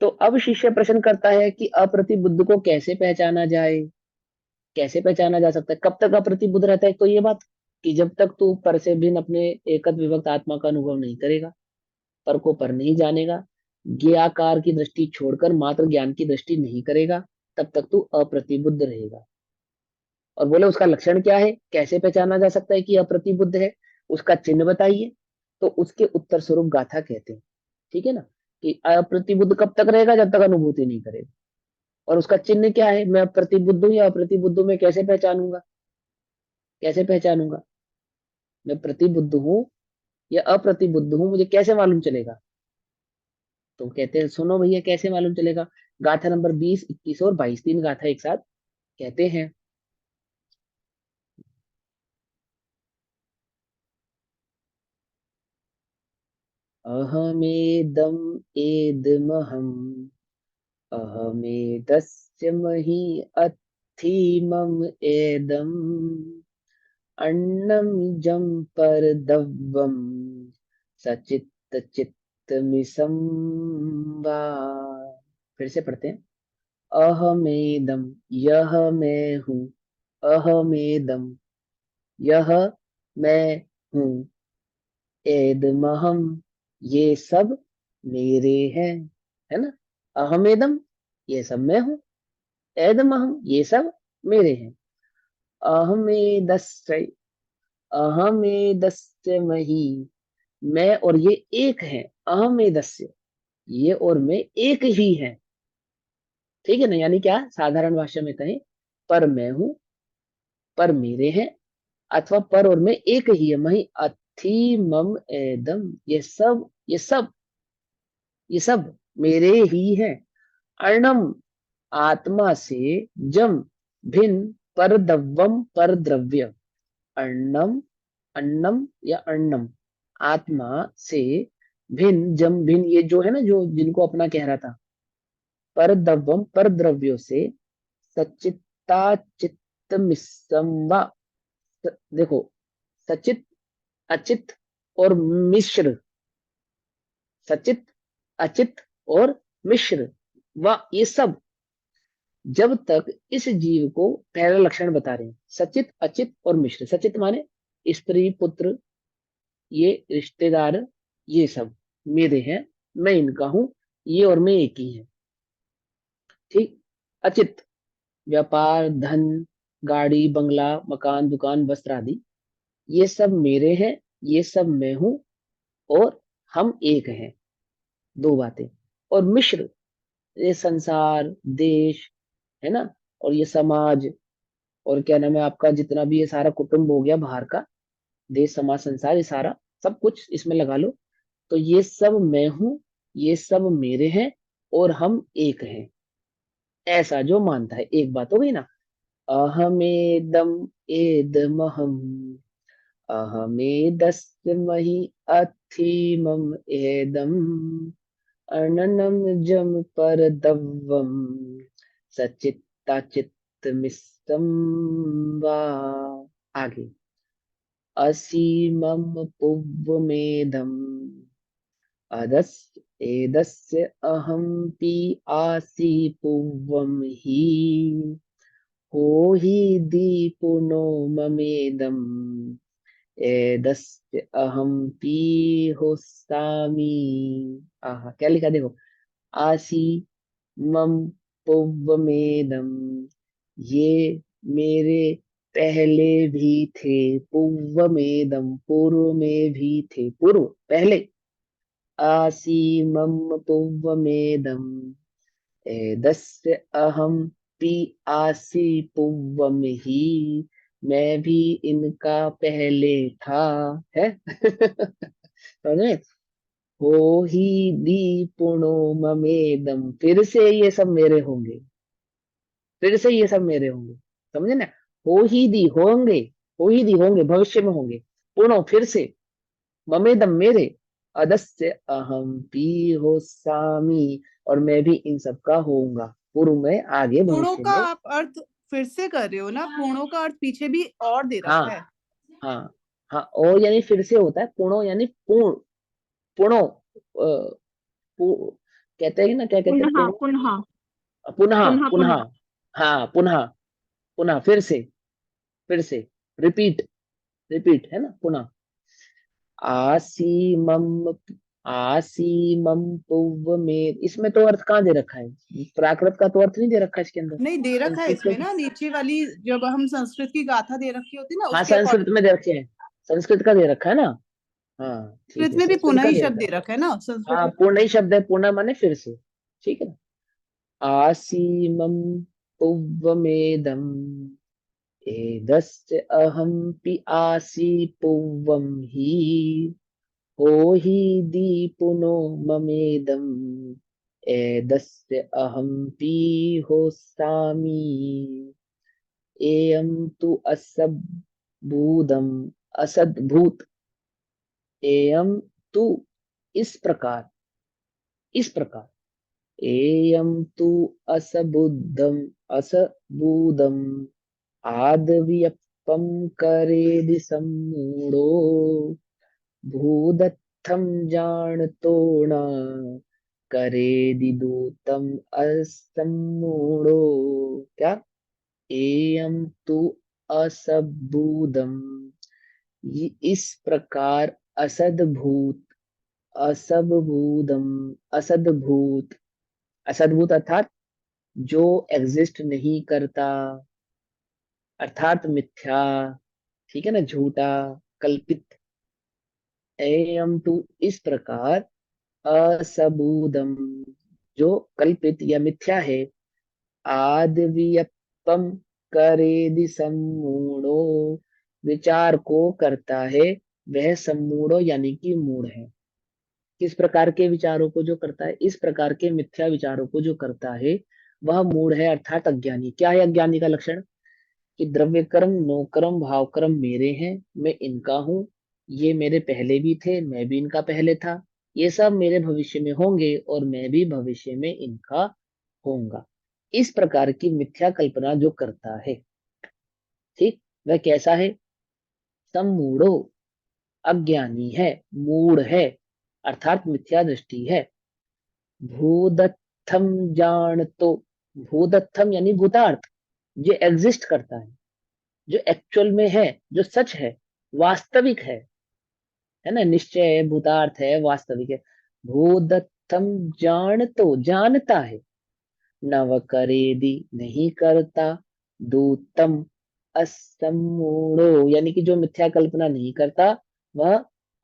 तो अब शिष्य प्रश्न करता है कि अप्रतिबुद्ध को कैसे पहचाना जाए? कैसे पहचाना जा सकता है? कब तक अप्रतिबुद्ध रहता है? तो ये बात कि जब तक तू पर से भिन्न अपने एकत विभक्त आत्मा का अनुभव नहीं करेगा, पर को पर नहीं जानेगा, ज्ञाकार की दृष्टि छोड़कर मात्र ज्ञान की दृष्टि नहीं करेगा, तब तक तू अप्रतिबुद्ध रहेगा। और बोले उसका लक्षण क्या है, कैसे पहचाना जा सकता है कि अप्रतिबुद्ध है, उसका चिन्ह बताइए। तो उसके उत्तर स्वरूप गाथा कहते हैं। ठीक है ना। कि अप्रतिबुद्ध कब तक रहेगा? जब तक अनुभूति नहीं करेगा। और उसका चिन्ह क्या है? मैं प्रतिबुद्ध हूं या अप्रतिबुद्ध हूं, मैं कैसे पहचानूंगा? कैसे पहचानूंगा? मैं प्रतिबुद्ध हूं या अप्रतिबुद्ध हूं, मुझे कैसे मालूम चलेगा? तो कहते हैं, सुनो भैया कैसे मालूम चलेगा। गाथा नंबर 20, 21 और 22, तीन गाथा एक साथ कहते हैं। अहमेदम एदमहम, अहमेतस्य मही अथिमम एदम, अन्नम जम पर दव्वम, सचित चित्तमिसं वा। फिर से पढ़ते हैं। अहमेदम, यह मैं हूँ। अहमेदम, यह मैं हूँ। एदमहम, ये सब मेरे हैं। है ना। अहमेदम, ये सब मैं हूँ। एदमहम, ये सब मेरे हैं। अहमेदस्य, अहमेदस्य मही, मैं और ये एक है। अहमेदस्य, ये और मैं एक ही है। ठीक है ना। यानी क्या, साधारण भाषा में कहें, पर मैं हूं, पर मेरे हैं, अथवा पर और मैं एक ही है। मही अथी मम एदम, ये सब मेरे ही हैं। अर्णम, आत्मा से, जम, भिन्न, पर दव्वम, पर द्रव्य। अर्णम, अन्नम या अर्णम, आत्मा से भिन्न, जम भिन्न, ये जो है ना, जो जिनको अपना कह रहा था। पर दव्वम, पर द्रव्यों से, सचित्ता चित्त मिसंवा। देखो, सचित, अचित और मिश्र। सचित, अचित और मिश्र, व ये सब, जब तक इस जीव को, पहला लक्षण बता रहे हैं, सचित अचित और मिश्र। सचित माने स्त्री पुत्र, ये रिश्तेदार, ये सब मेरे हैं, मैं इनका हूं, ये और मैं एक ही है। ठीक। अचित, व्यापार, धन, गाड़ी, बंगला, मकान, दुकान, वस्त्र आदि, ये सब मेरे हैं, ये सब मैं हूं, और हम एक हैं। दो बातें। और मिश्र, ये संसार, देश, है ना, और ये समाज, और क्या नाम है आपका, जितना भी ये सारा कुटुंब हो गया बाहर का, देश समाज संसार, ये सारा सब कुछ इसमें लगा लो। तो ये सब मैं हूं, ये सब मेरे हैं, और हम एक हैं। ऐसा जो मानता है, एक बात हो गई ना। अहमेदम एदमहम, अहमेदस्य मही अथिमम एदम, अननम जम पर दव्वम, सचित्ता चित्त मिस्सम वा। आगे। असीमं पूर्वमेधम् अदस्य एदस्य अहं पि आसि पूर्वं हि हो हि दीपुनो ममेदम् एदस्य अहं पि होस्सामि। आहा, क्या लिखा देखो। आसी मम पूर्वमेदम, ये मेरे पहले भी थे। पूर्वमेदम, पूर्व में भी थे, पूर्व पहले। आसी मम पूर्वमेदम एदस्य अहम पि आसी पूर्वम ही, मैं भी इनका पहले था। है समझ में? हो ही दीपुणो ममेदम, फिर से ये सब मेरे होंगे। फिर से ये सब मेरे होंगे। समझे ना? हो ही दी होंगे, हो ही दी होंगे, भविष्य में होंगे। पुनो फिर से, ममेदम मेरे, अदस्य अहम पी हो सामी, और मैं भी इन सब का होऊंगा पूर्व में, आगे पूर्णों भविष्य का में। आप अर्थ फिर से कर रहे हो ना, पूर्णों का अर्थ पीछे भी और दे हाँ, रखा है। हाँ, हाँ, और यानी फिर से होता है। पुणो यानी पूर्ण, पुणो, कहते हैं ना, क्या कहते हैं, पुनः पुणो, पुनः पुनः, पुनः पुनः। पुनः। हाँ, पुनः, पुनः फिर से, फिर से, रिपीट, रिपीट है ना, पुनः। आसीमम, आसीमम पूर्व में, इसमें तो अर्थ कहाँ दे रखा है? प्राकृत का तो अर्थ नहीं दे रखा है इसके अंदर। नहीं दे रखा है संस्कृत इसमें के, ना, नीचे वाली जब हम संस्कृत की गाथा दे रखी होती है ना हाँ उसके संस्कृत अकॉर्डिंग। में दे रखे हैं। संस्कृत का दे रखा है ना। हाँ ठीक संस्कृत है, में भी संस्कृत पुनः का ही दे शब्द रखा दे है। रखा है ना संस्कृत हाँ, में। पूर्ण ही शब्द है, पूर्ण माने फिर से। ठीक है ना। आसीमम पूर्वमेदम एदस्य अहम पि आसी पूर्वम ही हो हि दीपुनो ममेदम एदस्य अहं पीहोस्सामि। एयं तु असद्भूतम्, असद्भूत, एयं तु, इस प्रकार, इस प्रकार, एयं तु असबुद्धम, असबूदम आदव्यपम करेदि सम्मूढ़ो भूदत्थम जानतो न करेदिदूतम असम्मूढ़ो। क्या? एयं तु असबूदम, इस प्रकार, असदभूत, असबूदम, असदभूत, असदभूत अर्थात जो एग्जिस्ट नहीं करता, अर्थात मिथ्या। ठीक है ना, झूठा, कल्पित। एयं तु इस प्रकार, असबूदम जो कल्पित या मिथ्या है, आदवियपम करेदि सम्मूढ़ो विचार को करता है, वह सम्मूढ़ो यानी कि मूढ़ है। किस प्रकार के विचारों को जो करता है? इस प्रकार के मिथ्या विचारों को जो करता है वह मूढ़ है, अर्थात अज्ञानी। क्या है अज्ञानी का लक्षण? कि द्रव्य कर्म, नो कर्म, भाव कर्म मेरे हैं, मैं इनका हूँ। ये मेरे पहले भी थे, मैं भी इनका पहले था। ये सब मेरे भविष्य में होंगे और मैं भी भविष्य में इनका होऊंगा। इस प्रकार की मिथ्या कल्पना जो करता है, ठीक, वह कैसा है? सम्मूढ़ो, अज्ञानी है, मूढ़ है, अर्थात मिथ्या दृष्टि है। भूदत्थम जान तो, भूदत्थम यानी भूतार्थ, जो एग्जिस्ट करता है, जो एक्चुअल में है, जो सच है, वास्तविक है ना, निश्चय है, भूतार्थ है, वास्तविक है। भूदत्तम जान तो, जानता है। नव करेदि नहीं करता, दूतम असमूढ़ो यानी कि जो मिथ्या कल्पना नहीं करता वह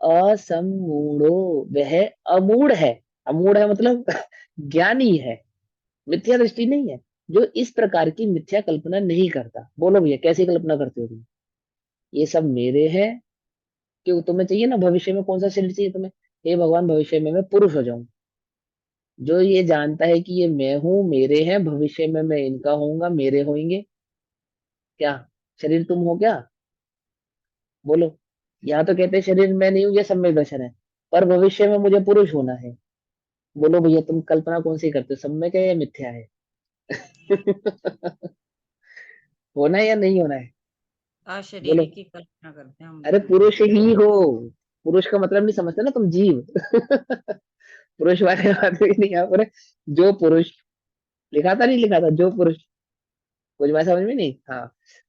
असमूढ़ो, वह अमूढ़ है। अमूढ़ है मतलब ज्ञानी है, मिथ्या दृष्टि नहीं है। जो इस प्रकार की मिथ्या कल्पना नहीं करता। बोलो भैया, कैसी कल्पना करते हो तुम? ये सब मेरे हैं। क्यों, तुम्हें चाहिए ना भविष्य में कौन सा शरीर चाहिए तुम्हें? हे भगवान, भविष्य में मैं पुरुष हो जाऊं। जो ये जानता है कि ये मैं हूं, मेरे हैं, भविष्य में मैं इनका होऊंगा, मेरे होंगे। क्या शरीर तुम हो क्या? बोलो। यहाँ तो कहते हैं शरीर मैं नहीं हूं, ये सम्यक दर्शन है, पर भविष्य में मुझे पुरुष होना है। बोलो भैया, तुम कल्पना कौन सी करते हो, सम्यक है या मिथ्या है? होना है या नहीं होना है? बोलो। अशरीरी की कल्पना करते हैं हम अरे बिल्कुल पुरुष भी। ही हो। पुरुष का मतलब नहीं समझते ना तुम, जीव। पुरुष वाले बात भी नहीं, यहाँ पर है, जो पुरुष। लिखा था नहीं लिखा था, जो पुरुष। कुछ बात समझ में नहीं, हाँ।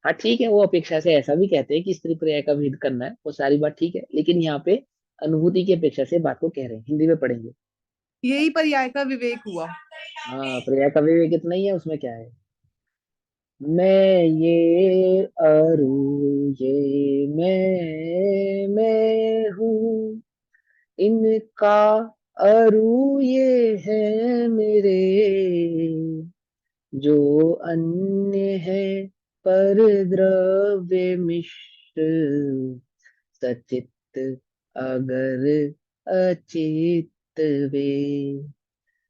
हाँ ठीक है, वो अपेक्षा से ऐसा भी कहते हैं कि स्त्री पर्याय का भेद करना है, वो सारी बात ठीक है, लेकिन यहाँ पे अनुभूति की अपेक्षा से बात को कह रहे हैं, हिंदी में पढ़ेंगे। यही पर्याय का विवेक हुआ। हाँ, पर्याय का विवेक इतना ही है, उसमें क्या है। मैं ये अरु ये मैं हूँ, इनका अरु ये है मेरे, जो अन्य है पर द्रव्य मिश्र, सचित अगर अचित वे,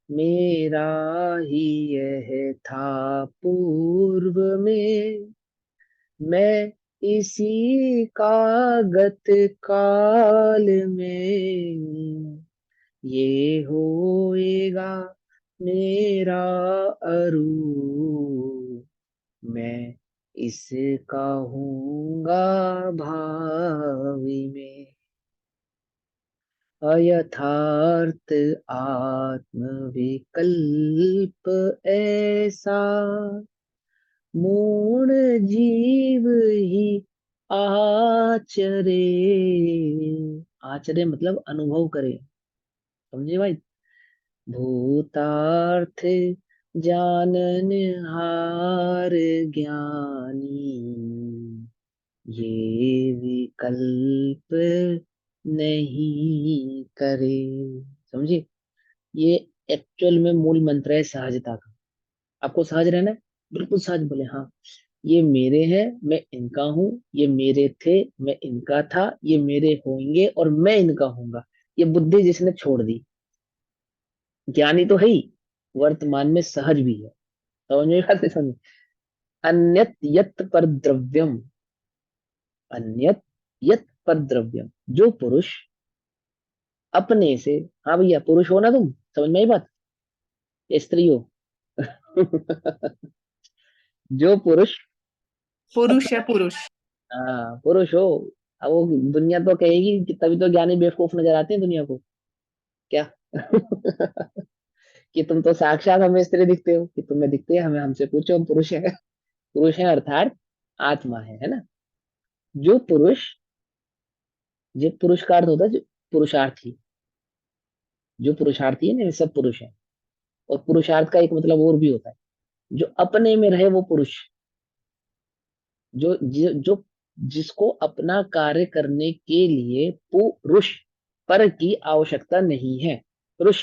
मेरा ही यह था पूर्व में, मैं इसी का गत काल में, ये होएगा मेरा अरू, मैं इसका हूँगा भावी में। अयथार्थ आत्म विकल्प ऐसा, मूढ़ जीव ही आचरे। आचरे मतलब अनुभव करे, समझे भाई। भूतार्थ जानन हार ज्ञानी, ये विकल्प नहीं करे। समझे, ये एक्चुअल में मूल मंत्र है सहजता का। आपको सहज रहना है, बिल्कुल सहज बोले हाँ। ये मेरे हैं, मैं इनका हूँ, ये मेरे थे, मैं इनका था, ये मेरे होंगे और मैं इनका हूंगा। ये बुद्धि जिसने छोड़ दी, ज्ञानी तो है ही, वर्तमान में सहज भी है। समझ में बात नहीं समझ। अन्यत यत पर द्रव्यम, अन्यत यत पर द्रव्यम, जो पुरुष अपने से, हाँ भैया पुरुष हो ना तुम, समझ में आई बात, या स्त्री हो। जो पुरुष पुरुष है अपने, पुरुष। हाँ पुरुष हो। अब वो दुनिया तो कहेगी कि तभी तो ज्ञानी बेवकूफ नजर आते हैं दुनिया को, क्या। कि तुम तो साक्षात हमें स्त्री दिखते हो, कि तुम्हें दिखते हैं, हमें हमसे पूछो, हम पुरुष है। पुरुष है अर्थात आत्मा है ना। जो पुरुष, जो पुरुष का अर्थ होता है जो पुरुषार्थी, जो पुरुषार्थी है ना, वे सब पुरुष है। और पुरुषार्थ का एक मतलब और भी होता है, जो अपने में रहे वो पुरुष, जो जिसको अपना कार्य करने के लिए पुरुष पर की आवश्यकता नहीं है, पुरुष।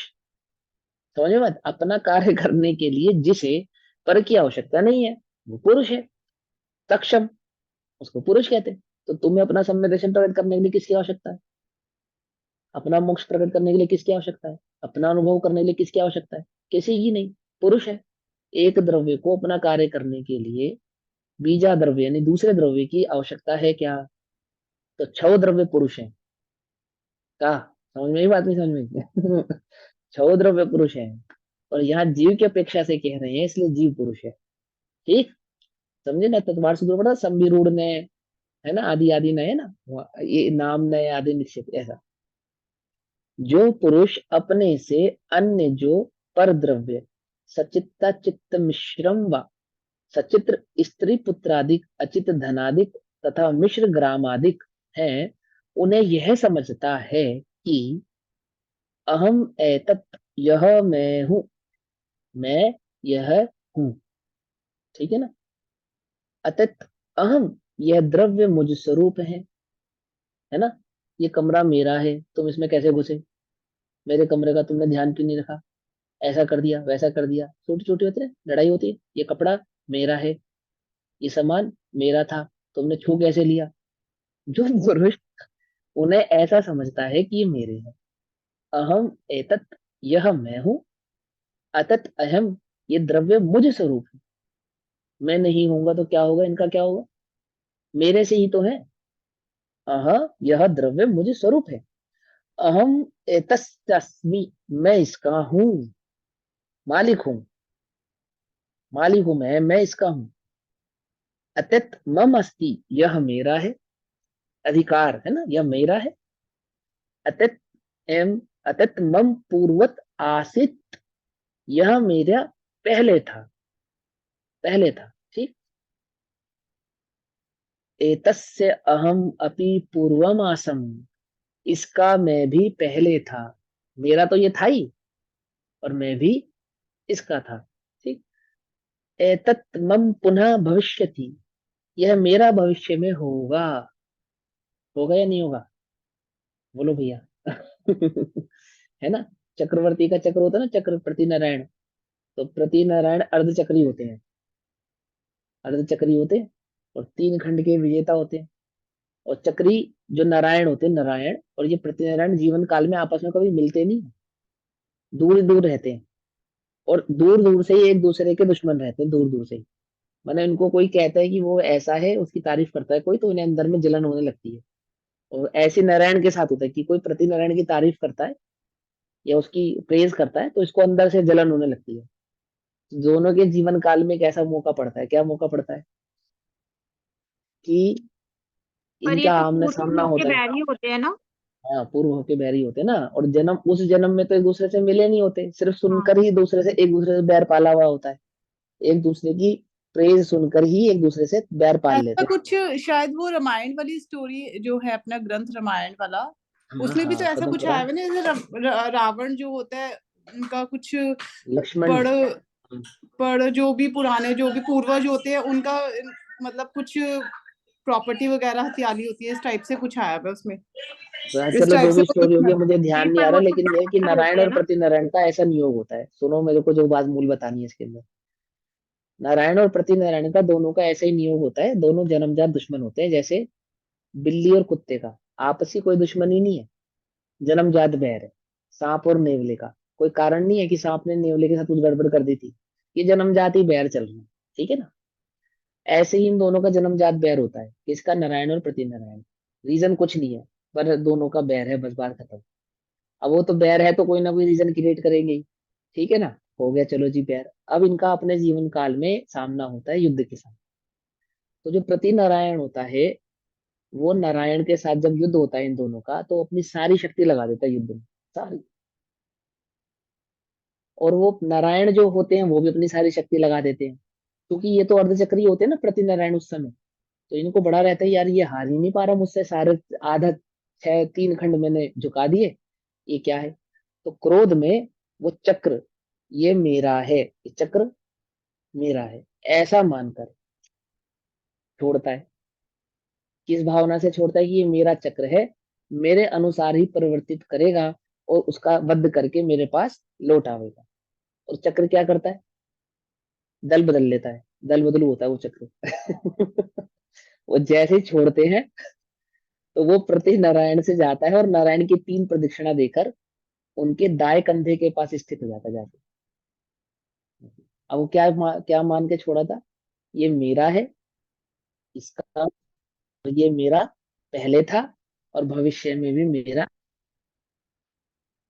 समझे बात, अपना कार्य करने के लिए जिसे पर की आवश्यकता नहीं है, वो पुरुष है, सक्षम, उसको पुरुष कहते हैं। तो तुम्हें अपना संवेदन प्रकट करने के लिए किसकी आवश्यकता है, अपना मोक्ष प्रकट करने के लिए किसकी आवश्यकता है, अपना अनुभव करने के लिए किसकी आवश्यकता है, किसी की नहीं, पुरुष है। एक द्रव्य को अपना कार्य करने के लिए बीजा द्रव्य यानी दूसरे द्रव्य की आवश्यकता है क्या, तो छह द्रव्य पुरुष है। का समझ में ही बात नहीं, समझ में। छह द्रव्य पुरुष है, और यहाँ जीव की अपेक्षा से कह रहे हैं, इसलिए जीव पुरुष है। ठीक, समझे ना, तो तुम्हारे सूत्र पड़ा, संविरूढ़ ने, है ना, आदि आदि न है ना, ये नाम नए आदि निक्षेप ऐसा। जो पुरुष अपने से अन्य जो पर द्रव्य, सचित्ता चित्त मिश्रम व, सचित्र स्त्री पुत्रादिक अचित धनादिक तथा मिश्र ग्रामादिक हैं, उन्हें यह समझता है कि अहम एतत्, यह मैं हूं, मैं यह हूं, ठीक है ना। अतत अहम, यह द्रव्य मुझ स्वरूप है ना। ये कमरा मेरा है, तुम इसमें कैसे घुसे, मेरे कमरे का तुमने ध्यान क्यों नहीं रखा, ऐसा कर दिया वैसा कर दिया, छोटी छोटी होती है लड़ाई होती है। ये कपड़ा मेरा है, ये सामान मेरा था, तुमने छू कैसे लिया। जो पुरुष उन्हें ऐसा समझता है कि ये मेरे हैं, अहम एतत्, यह मैं हूं, अतत अहम, ये द्रव्य मुझ स्वरूप है। मैं नहीं होऊंगा तो क्या होगा, इनका क्या होगा, मेरे से ही तो है। अह, यह द्रव्य मुझ स्वरूप है। अहम एतस्मि, मैं इसका हूं, मालिक हूं, मालिक हूं मैं इसका हूं। अतित मम अस्ति, यह मेरा है, अधिकार है ना, यह मेरा है। अतित एम अतित मम पूर्वत आसित, यह मेरा पहले था, पहले था, ठीक। एतस्य अहम अपि पूर्वम आसम, इसका मैं भी पहले था, मेरा तो ये था ही, और मैं भी इसका था, ठीक। एतत् मम पुनः भविष्यति, यह मेरा भविष्य में होगा, होगा या नहीं होगा, बोलो भैया। है ना। चक्रवर्ती का चक्र होता है ना, चक्र प्रति नारायण, तो प्रति नारायण अर्धचक्री होते हैं, अर्धचक्री होते हैं, और तीन खंड के विजेता होते हैं। और चक्री जो नारायण होते हैं, नारायण और ये प्रत्यनारायण जीवन काल में आपस में कभी मिलते नहीं, दूर दूर रहते हैं, और दूर दूर से ही एक दूसरे के दुश्मन रहते हैं, दूर दूर से ही। माने इनको कोई कहता है कि वो ऐसा है, उसकी तारीफ करता है कोई, तो इन्हें अंदर में जलन होने लगती है। और ऐसे नारायण के साथ होता है कि कोई प्रति नारायण की तारीफ करता है या उसकी प्रेज करता है, तो इसको अंदर से जलन होने लगती है। दोनों के जीवन काल में एक ऐसा मौका पड़ता है, क्या मौका पड़ता है, कि पर ये इनका तो आमने पूर्व सामना लोग के होता है। बैर ही होते हैं ना। हाँ, पूर्व होके बैरी होते हैं ना, और जन्म उस जन्म में तो एक दूसरे से मिले नहीं होते, सिर्फ हाँ। सुनकर ही दूसरे से, एक दूसरे से बैर पाला हुआ होता है। एक दूसरे की प्रेज सुनकर ही एक दूसरे से बैर पाल ऐसा लेते कुछ शायद वो रामायण वाली स्टोरी जो है, अपना ग्रंथ रामायण वाला, हैं। हाँ उसमें भी तो हाँ, ऐसा पद्म कुछ है पुराण। ना, जैसे रावण जो होता है, उनका कुछ लक्ष्मण। पढ़ हम्म, पढ़ जो भी पुराने जो भी पूर्वज होते हैं उनका, मतलब कुछ प्रॉपर्टी वगैरह हथियाली होती है, इस टाइप से कुछ आया है उसमें, तो इस चलो टाइप जो से भी वो कुछ स्टोरी होगी है। मुझे नहीं, ध्यान नहीं पर आ रहा, वो तो लेकिन यह है कि ब्राह्मण नारायण होते हैं और ना। प्रति नारायण का ऐसा नियोग होता है। सुनो, मेरे को जो बात मूल बतानी है इसके अंदर, नारायण और प्रति नारायण का दोनों का ऐसा ही नियोग होता है, दोनों जन्मजात दुश्मन होते हैं। जैसे बिल्ली और कुत्ते का आपसी कोई दुश्मनी नहीं है, जन्मजात बैर है। सांप और नेवले का कोई कारण नहीं है कि सांप ने नेवले के साथ कुछ गड़बड़ कर दी थी, ये जन्मजात ही बैर चल रहा है, ठीक है ना। ऐसे ही इन दोनों का जन्मजात बैर होता है, किसका, नारायण और प्रति नारायण। रीजन कुछ नहीं है, पर दोनों का बैर है, बस बात खत्म। अब वो तो बैर है तो कोई ना कोई रीजन क्रिएट करेंगे ही, ठीक है ना। हो गया, चलो जी बैर। अब इनका अपने जीवन काल में सामना होता है युद्ध के साथ। तो जो प्रति नारायण होता है, वो नारायण के साथ जब युद्ध होता है इन दोनों का, तो अपनी सारी शक्ति लगा देता है युद्ध में, सारी। और वो नारायण जो होते हैं वो भी अपनी सारी शक्ति लगा देते हैं, क्योंकि ये तो अर्धचक्री होते हैं ना प्रति नारायण उस समय। तो इनको बड़ा रहता है यार, ये हार ही नहीं पा रहा मुझसे, सारे आधा छह तीन खंड मैंने झुका दिए, ये क्या है। तो क्रोध में वो चक्र, ये मेरा है, ये चक्र मेरा है, ऐसा मानकर छोड़ता है। किस भावना से छोड़ता है, कि ये मेरा चक्र है, मेरे अनुसार ही परिवर्तित करेगा, और उसका वध करके मेरे पास लौट आवेगा। और चक्र क्या करता है, दल बदल लेता है, दल बदलू होता है वो चक्र। वो जैसे ही छोड़ते हैं, तो वो प्रति नारायण से जाता है, और नारायण की तीन प्रदक्षिणा देकर उनके दाएं कंधे के पास स्थित हो जाता है जाके। अब वो क्या मान के छोड़ा था, ये मेरा है, इसका, ये मेरा पहले था, और भविष्य में भी मेरा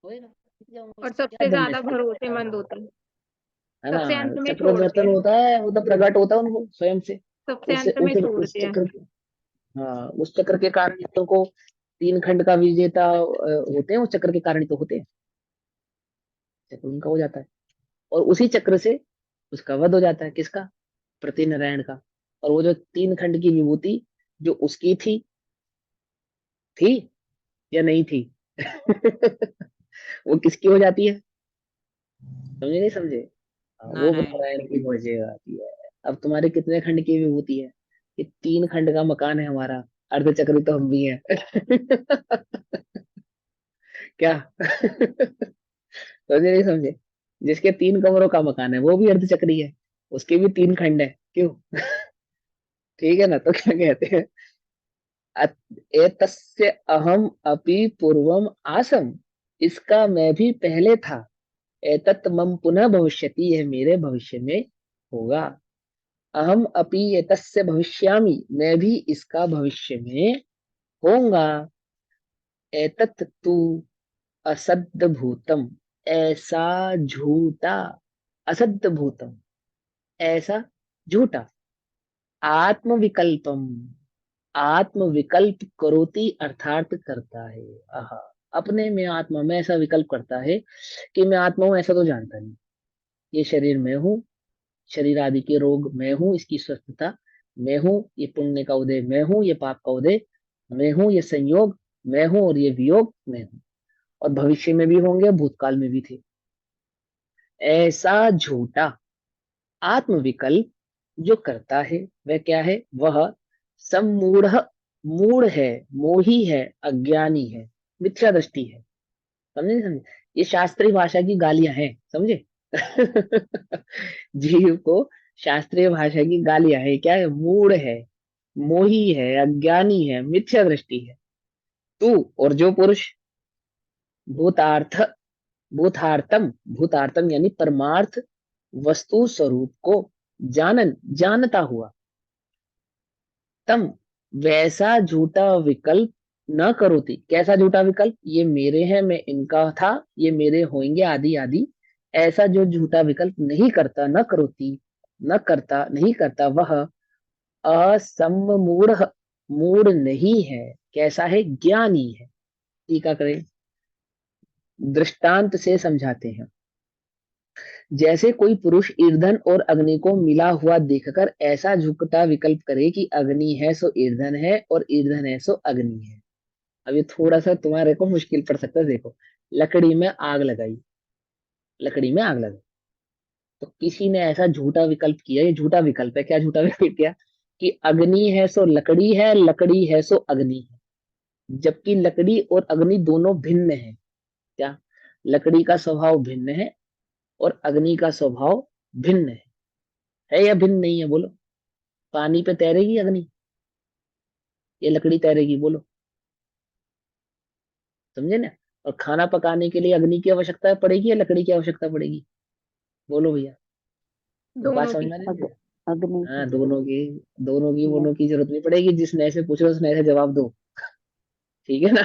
होएगा, टिक जाऊंगा, और इसमें क्या सबसे दम है ज्यादा इसके, भरोसेमंद होते हैं। है ना। सबसे अंत में छोड़ते चक्रवर्तन हैं। होता है, वो तो प्रकट होता है उनको स्वयं से। सबसे उस अंत में उस छोड़ते हैं। चक्र, हाँ, उस चक्र के कारण ही तो को तीन खंड का विजेता होते हैं, उस चक्र के कारण ही तो होते हैं। चक्र उनका हो जाता है, और उसी चक्र से उसका वध हो जाता है, किसका, प्रति नारायण का। और वो जो तीन खंड की विभूति जो उसकी थी या नहीं थी। वो किसकी हो जाती है, समझे नहीं समझे। हाँ, वो नारायण। नारायण की हो जाती है। अब तुम्हारे कितने खंड की विभूति है, ये तीन खंड का मकान है हमारा, अर्धचक्री तो हम भी हैं। क्या। समझे नहीं समझे। जिसके तीन कमरों का मकान है वो भी अर्धचक्री है, उसके भी तीन खंड है, क्यों। ठीक है ना, तो क्या कहते हैं, एतस्य अहम अपि पूर्वम आसम, इसका मैं भी पहले था। एतत् मम पुनः भविष्यति, यह मेरे भविष्य में होगा। अहम अपि एतस्य भविष्यामि, मैं भी इसका भविष्य में होऊंगा। एतत् तु असद्ध भूतम, ऐसा झूठा, असद्ध भूतम, ऐसा झूठा, आत्मविकल्पम, आत्मविकल्प करोति अर्थात करता है। आहा, अपने में आत्मा में ऐसा विकल्प करता है कि मैं आत्मा हूं ऐसा तो जानता नहीं। ये शरीर मैं हूँ, शरीर आदि के रोग मैं हूँ, इसकी स्वस्थता मैं हूँ, ये पुण्य का उदय मैं हूँ, ये पाप का उदय मैं हूँ, ये संयोग मैं हूँ और ये वियोग मैं हूँ, और भविष्य में भी होंगे, भूतकाल में भी थे। ऐसा झूठा आत्मविकल्प जो करता है वह क्या है? वह सम्मूढ़, मूढ़ है, मोही है, अज्ञानी है, मिथ्या दृष्टि है। समझे नहीं समझे? ये शास्त्रीय भाषा की गालियां हैं, समझे? जीव को शास्त्रीय भाषा की गालियां है। क्या है? मूढ़ है, मोही है, अज्ञानी है, मिथ्या दृष्टि है। तू और जो पुरुष भूतार्थ, भूतार्थम, भूतार्थम यानी परमार्थ वस्तु स्वरूप को जानता हुआ, तम वैसा झूठा विकल्प न करोति। कैसा झूठा विकल्प? ये मेरे हैं, मैं इनका था, ये मेरे होंगे, आदि आदि। ऐसा जो झूठा विकल्प नहीं करता, न करोति, न करता, नहीं करता, वह असम्मूढ़, मूढ़ नहीं है। कैसा है? ज्ञानी है। टीका करें, दृष्टांत से समझाते हैं। जैसे कोई पुरुष ईंधन और अग्नि को मिला हुआ देखकर ऐसा झुकता विकल्प करे कि अग्नि है सो ईंधन है और ईंधन है सो अग्नि है। अब ये थोड़ा सा तुम्हारे को मुश्किल पड़ सकता है। देखो, लकड़ी में आग लगाई, लकड़ी में आग लगाई, तो किसी ने ऐसा झूठा विकल्प किया, ये झूठा विकल्प है। क्या झूठा विकल्प किया? कि अग्नि है सो लकड़ी है, लकड़ी है सो अग्नि है। जबकि लकड़ी और अग्नि दोनों भिन्न है। क्या? लकड़ी का स्वभाव भिन्न है और अग्नि का स्वभाव भिन्न है या भिन्न नहीं है? बोलो। पानी पे तैरेगी अग्नि, ये लकड़ी तैरेगी? बोलो, समझे ना? और खाना पकाने के लिए अग्नि की आवश्यकता पड़ेगी या लकड़ी की आवश्यकता पड़ेगी? बोलो भैया, बात दोनों समझ की। में आ रही है? अग्नि हाँ, की। दोनों की यस। दोनों की जरूरत नहीं पड़ेगी। जिस नए से पूछ रहे हो उस नए से जवाब दो। ठीक है ना?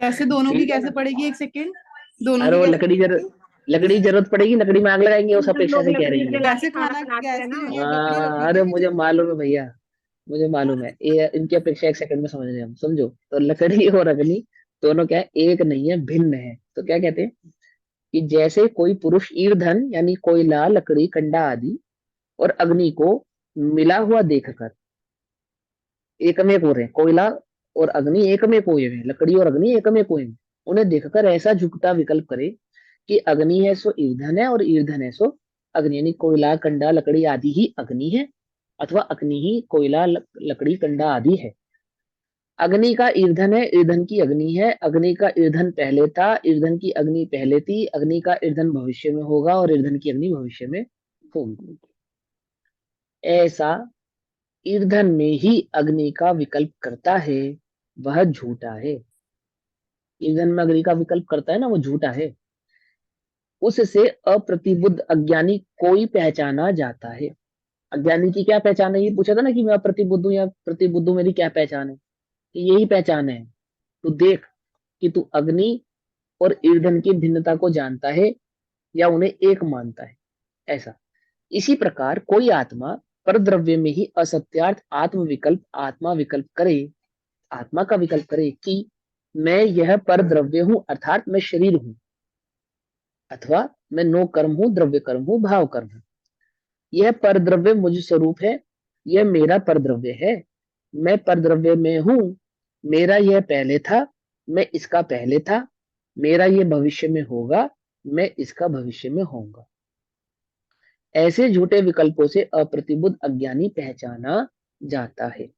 कैसे दोनों की ठीक है कैसे ना? पड़ेगी? एक सेकेंड, दोनों अरे की वो कैसे लकड़ी पड़ेगी? लकड़ी जरूरत पड़ेगी, लकड़ी में आग लगाएंगे, उस हम अपेक्षा लोग से कह लकड़ी रही है। जला के कैसे खाना खाना, बनाते हैं कैसे ना। लकड़ी रखनी अरे पड़ेगी? मुझे मालूम है भैया, मुझे मालूम है। ये इनकी अपेक्षा एक सेकंड में समझ रहे हैं हम। समझो, तो लकड़ी और अग्नि दोनों क्या है? एक नहीं है, भिन्न है। तो क्या कहते हैं कि जैसे कोई पुरुष ईंधन यानी कोयला, लकड़ी, कंडा आदि और अग्नि को मिला हुआ देखकर, एक में हो रहे हैं, कोयला और अग्नि एक में हुए हैं, लकड़ी और अग्नि एक में हुए हैं, उन्हें देखकर ऐसा झुकता विकल्प करे कि अग्नि है सो ईंधन है और ईंधन है सो अग्नि, यानी कोयला, कंडा, लकड़ी आदि ही अग्नि है, अथवा अग्नि ही कोयला, लकड़ी, कंडा आदि है। अग्नि का ईंधन है, ईंधन की अग्नि है, अग्नि का ईंधन पहले था, ईंधन की अग्नि पहले थी, अग्नि का ईंधन भविष्य में होगा और ईंधन की अग्नि भविष्य में होगी। ऐसा ईंधन में ही अग्नि का विकल्प करता है, वह झूठा है। ईंधन में अग्नि का विकल्प करता है ना, वो झूठा है। उससे अप्रतिबुद्ध अज्ञानी कोई पहचाना जाता है। अज्ञानी की क्या पहचान है? ये पूछा था ना कि मैं अप्रतिबुद्ध हूँ या प्रतिबुद्ध हूँ, मेरी क्या पहचान है? कि यही पहचान है। तू देख कि तू अग्नि और ईंधन की भिन्नता को जानता है या उन्हें एक मानता है, ऐसा। इसी प्रकार कोई आत्मा परद्रव्य में ही असत्यार्थ आत्म विकल्प करे, आत्मा का विकल्प करे कि मैं यह परद्रव्य हूं, अर्थात मैं शरीर हूं, अथवा मैं नो कर्म हूं, द्रव्य कर्म हूं, भाव कर्म हूं। यह परद्रव्य मुझ स्वरूप है, यह मेरा परद्रव्य है, मैं परद्रव्य में हूं, मेरा यह पहले था, मैं इसका पहले था, मेरा यह भविष्य में होगा, मैं इसका भविष्य में होऊंगा। ऐसे झूठे विकल्पों से अप्रतिबुद्ध अज्ञानी पहचाना जाता है।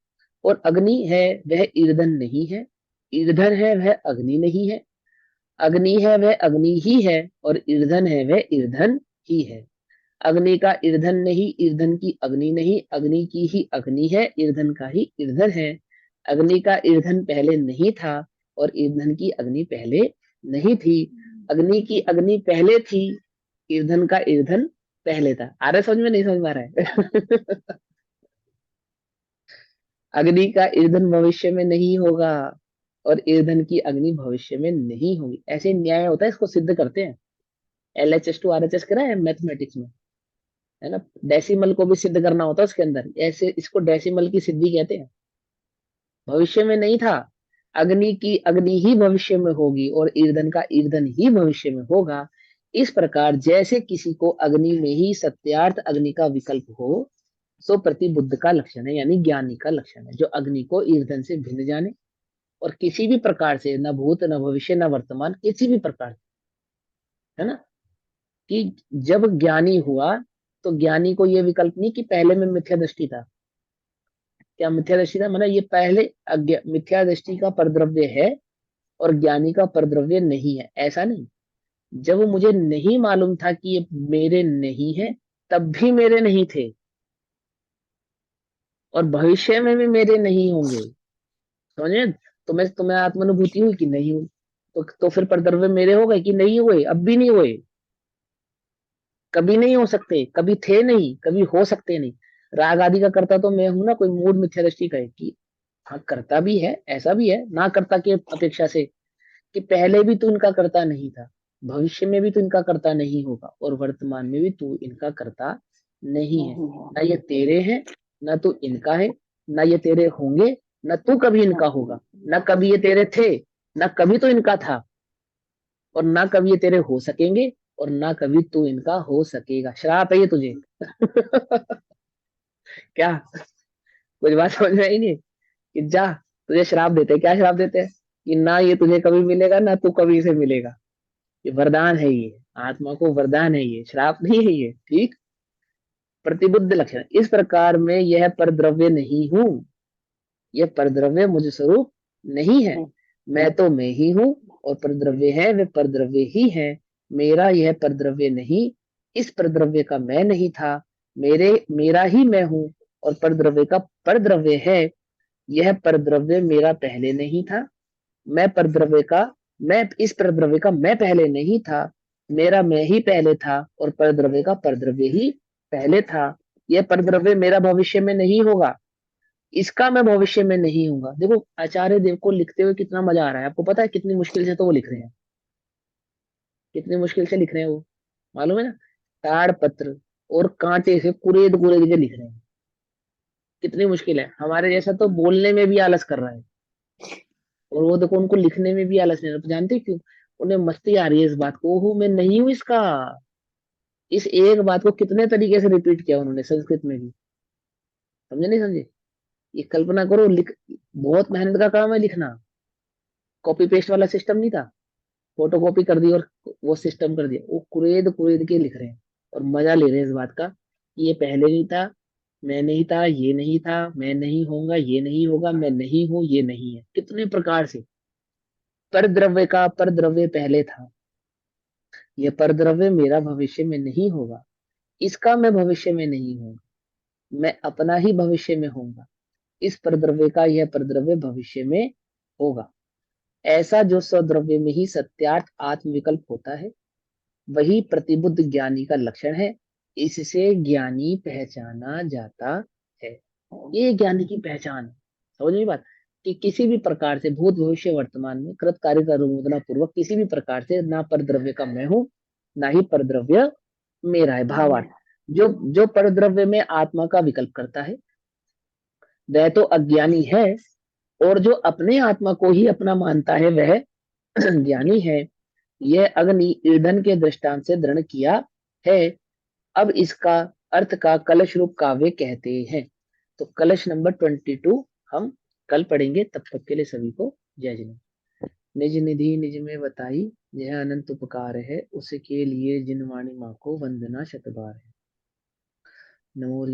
और अग्नि है वह ईंधन नहीं है, ईंधन है वह अग्नि नहीं है, अग्नि है वह अग्नि ही है और ईंधन है वह ईंधन ही है। अग्नि का ईंधन नहीं, ईंधन की अग्नि नहीं, अग्नि की ही अग्नि है, ईंधन का ही ईंधन है। अग्नि का ईंधन पहले नहीं था और ईंधन की अग्नि पहले नहीं थी। अग्नि की अग्नि पहले थी, ईंधन का ईंधन पहले था। आ रहा है समझ में? नहीं समझ में आ रहा है? अग्नि का ईंधन भविष्य में नहीं होगा और ईंधन की अग्नि भविष्य में नहीं होगी। ऐसे न्याय होता है, इसको सिद्ध करते हैं। LHS to RHS करा है मैथमेटिक्स में? है ना, डेसिमल को भी सिद्ध करना होता है उसके अंदर, ऐसे इसको डेसिमल की सिद्धि कहते हैं। भविष्य में नहीं था, अग्नि की अग्नि ही भविष्य में होगी और ईंधन का ईंधन ही भविष्य में होगा। इस प्रकार जैसे किसी को अग्नि में ही सत्यार्थ अग्नि का विकल्प हो, सो प्रतिबुद्ध का लक्षण है, यानी ज्ञानी का लक्षण है, जो अग्नि को ईंधन से भिन्न जाने और किसी भी प्रकार से, न भूत न भविष्य न वर्तमान, किसी भी प्रकार से, है ना, कि जब ज्ञानी हुआ तो ज्ञानी को यह विकल्प नहीं कि पहले में मिथ्या दृष्टि था। क्या मिथ्या दृष्टि था, मतलब ये पहले मिथ्या दृष्टि का परद्रव्य है और ज्ञानी का परद्रव्य नहीं है, ऐसा नहीं। जब मुझे नहीं मालूम था कि ये मेरे नहीं है, तब भी मेरे नहीं थे और भविष्य में भी मेरे नहीं होंगे। समझे? तुम्हें आत्मानुभूति हुई कि नहीं हुई, तो फिर परद्रव्य मेरे हो गए कि नहीं हुए? अब भी नहीं हुए, कभी नहीं हो सकते, कभी थे नहीं, कभी हो सकते नहीं। राग आदि का कर्ता तो मैं हूं ना, कोई मूड मिथ्या दृष्टि कहे कि हाँ करता भी है, ऐसा भी है ना कर्ता के अपेक्षा से, कि पहले भी तू इनका कर्ता नहीं था, भविष्य में भी तू इनका कर्ता नहीं होगा और वर्तमान में भी तू इनका कर्ता नहीं है। ना ये तेरे हैं, ना तू इनका है, ना ये तेरे होंगे, ना तू कभी इनका होगा, ना कभी ये तेरे थे, ना कभी तो इनका था, और ना कभी ये तेरे हो सकेंगे, और ना कभी तू इनका हो सकेगा। श्राप है ये तुझे। क्या कुछ बात समझ में आई नहीं? कि जा, तुझे श्राप देते हैं। क्या श्राप देते हैं? कि ना ये तुझे कभी मिलेगा, ना तू कभी इसे मिलेगा। ये वरदान है, ये आत्मा को वरदान है, ये श्राप नहीं है ये, ठीक। प्रतिबुद्ध लक्षण, इस प्रकार में यह परद्रव्य नहीं हूं, यह परद्रव्य मुझ स्वरूप नहीं है। मैं तो मैं ही हूं और परद्रव्य है वे परद्रव्य ही है। मेरा यह परद्रव्य नहीं, इस परद्रव्य का मैं नहीं था। मेरा ही मैं हूं और परद्रव्य का परद्रव्य है। यह परद्रव्य मेरा पहले नहीं था, मैं इस परद्रव्य का मैं पहले नहीं था। मेरा मैं ही पहले था और परद्रव्य का परद्रव्य ही पहले था। यह परद्रव्य मेरा भविष्य में नहीं होगा, इसका मैं भविष्य में नहीं हूंगा। देखो आचार्य देव को लिखते हुए कितना मजा आ रहा है, आपको पता है कितनी मुश्किल से तो वो लिख रहे हैं, कितनी मुश्किल से लिख रहे हैं वो, मालूम है ना? ताड़ पत्र और कांटे से कुरेद कुरेद के लिख रहे हैं, कितनी मुश्किल है। हमारे जैसा तो बोलने में भी आलस कर रहा है, और वो देखो उनको लिखने में भी आलस नहीं, जानते क्यों? उन्हें मस्ती आ रही है इस बात को, ओहो मैं नहीं हूं इसका। इस एक बात को कितने तरीके से रिपीट किया उन्होंने संस्कृत में भी, समझे नहीं समझे? ये कल्पना करो, लिख, बहुत मेहनत का काम है लिखना, कॉपी पेस्ट वाला सिस्टम नहीं था, फोटो कॉपी कर दी और वो सिस्टम कर दिया। वो कुरेद कुरेद के लिख रहे हैं और मजा ले रहे हैं इस बात का कि ये पहले नहीं था, मैं नहीं था, ये नहीं था, मैं नहीं होऊंगा, ये नहीं होगा, मैं नहीं हूं, ये नहीं है। कितने प्रकार से परद्रव्य का परद्रव्य पहले था, यह परद्रव्य मेरा भविष्य में नहीं होगा, इसका मैं भविष्य में नहीं हूँ, मैं अपना ही भविष्य में होऊंगा, इस परद्रव्य का यह परद्रव्य भविष्य में होगा। ऐसा जो स्वद्रव्य में ही सत्यार्थ आत्म विकल्प होता है, वही प्रतिबुद्ध ज्ञानी का लक्षण है। इससे ज्ञानी पहचाना जाता है। ये ज्ञानी की पहचान है। समझ में बात? कि किसी भी प्रकार से भूत भविष्य वर्तमान में कृत कार्य का अनुमोदना पूर्वक किसी भी प्रकार से ना परद्रव्य का मैं हूं, ना ही परद्रव्य मेरा है। भावार्थ, जो जो परद्रव्य में आत्मा का विकल्प करता है वह तो अज्ञानी है, और जो अपने आत्मा को ही अपना मानता है वह ज्ञानी है। यह अग्नि ईंधन के दृष्टांत से दृढ़ किया है। अब इसका अर्थ का कलश रूप काव्य कहते हैं। तो कलश नंबर 22 हम कल पढ़ेंगे। तब तक के लिए सभी को जय जिनेन्द्र। निज निधि निज में बताई, यह अनंत उपकार है, उसके लिए जिन वाणी माँ को वंदना शतबार है। नमो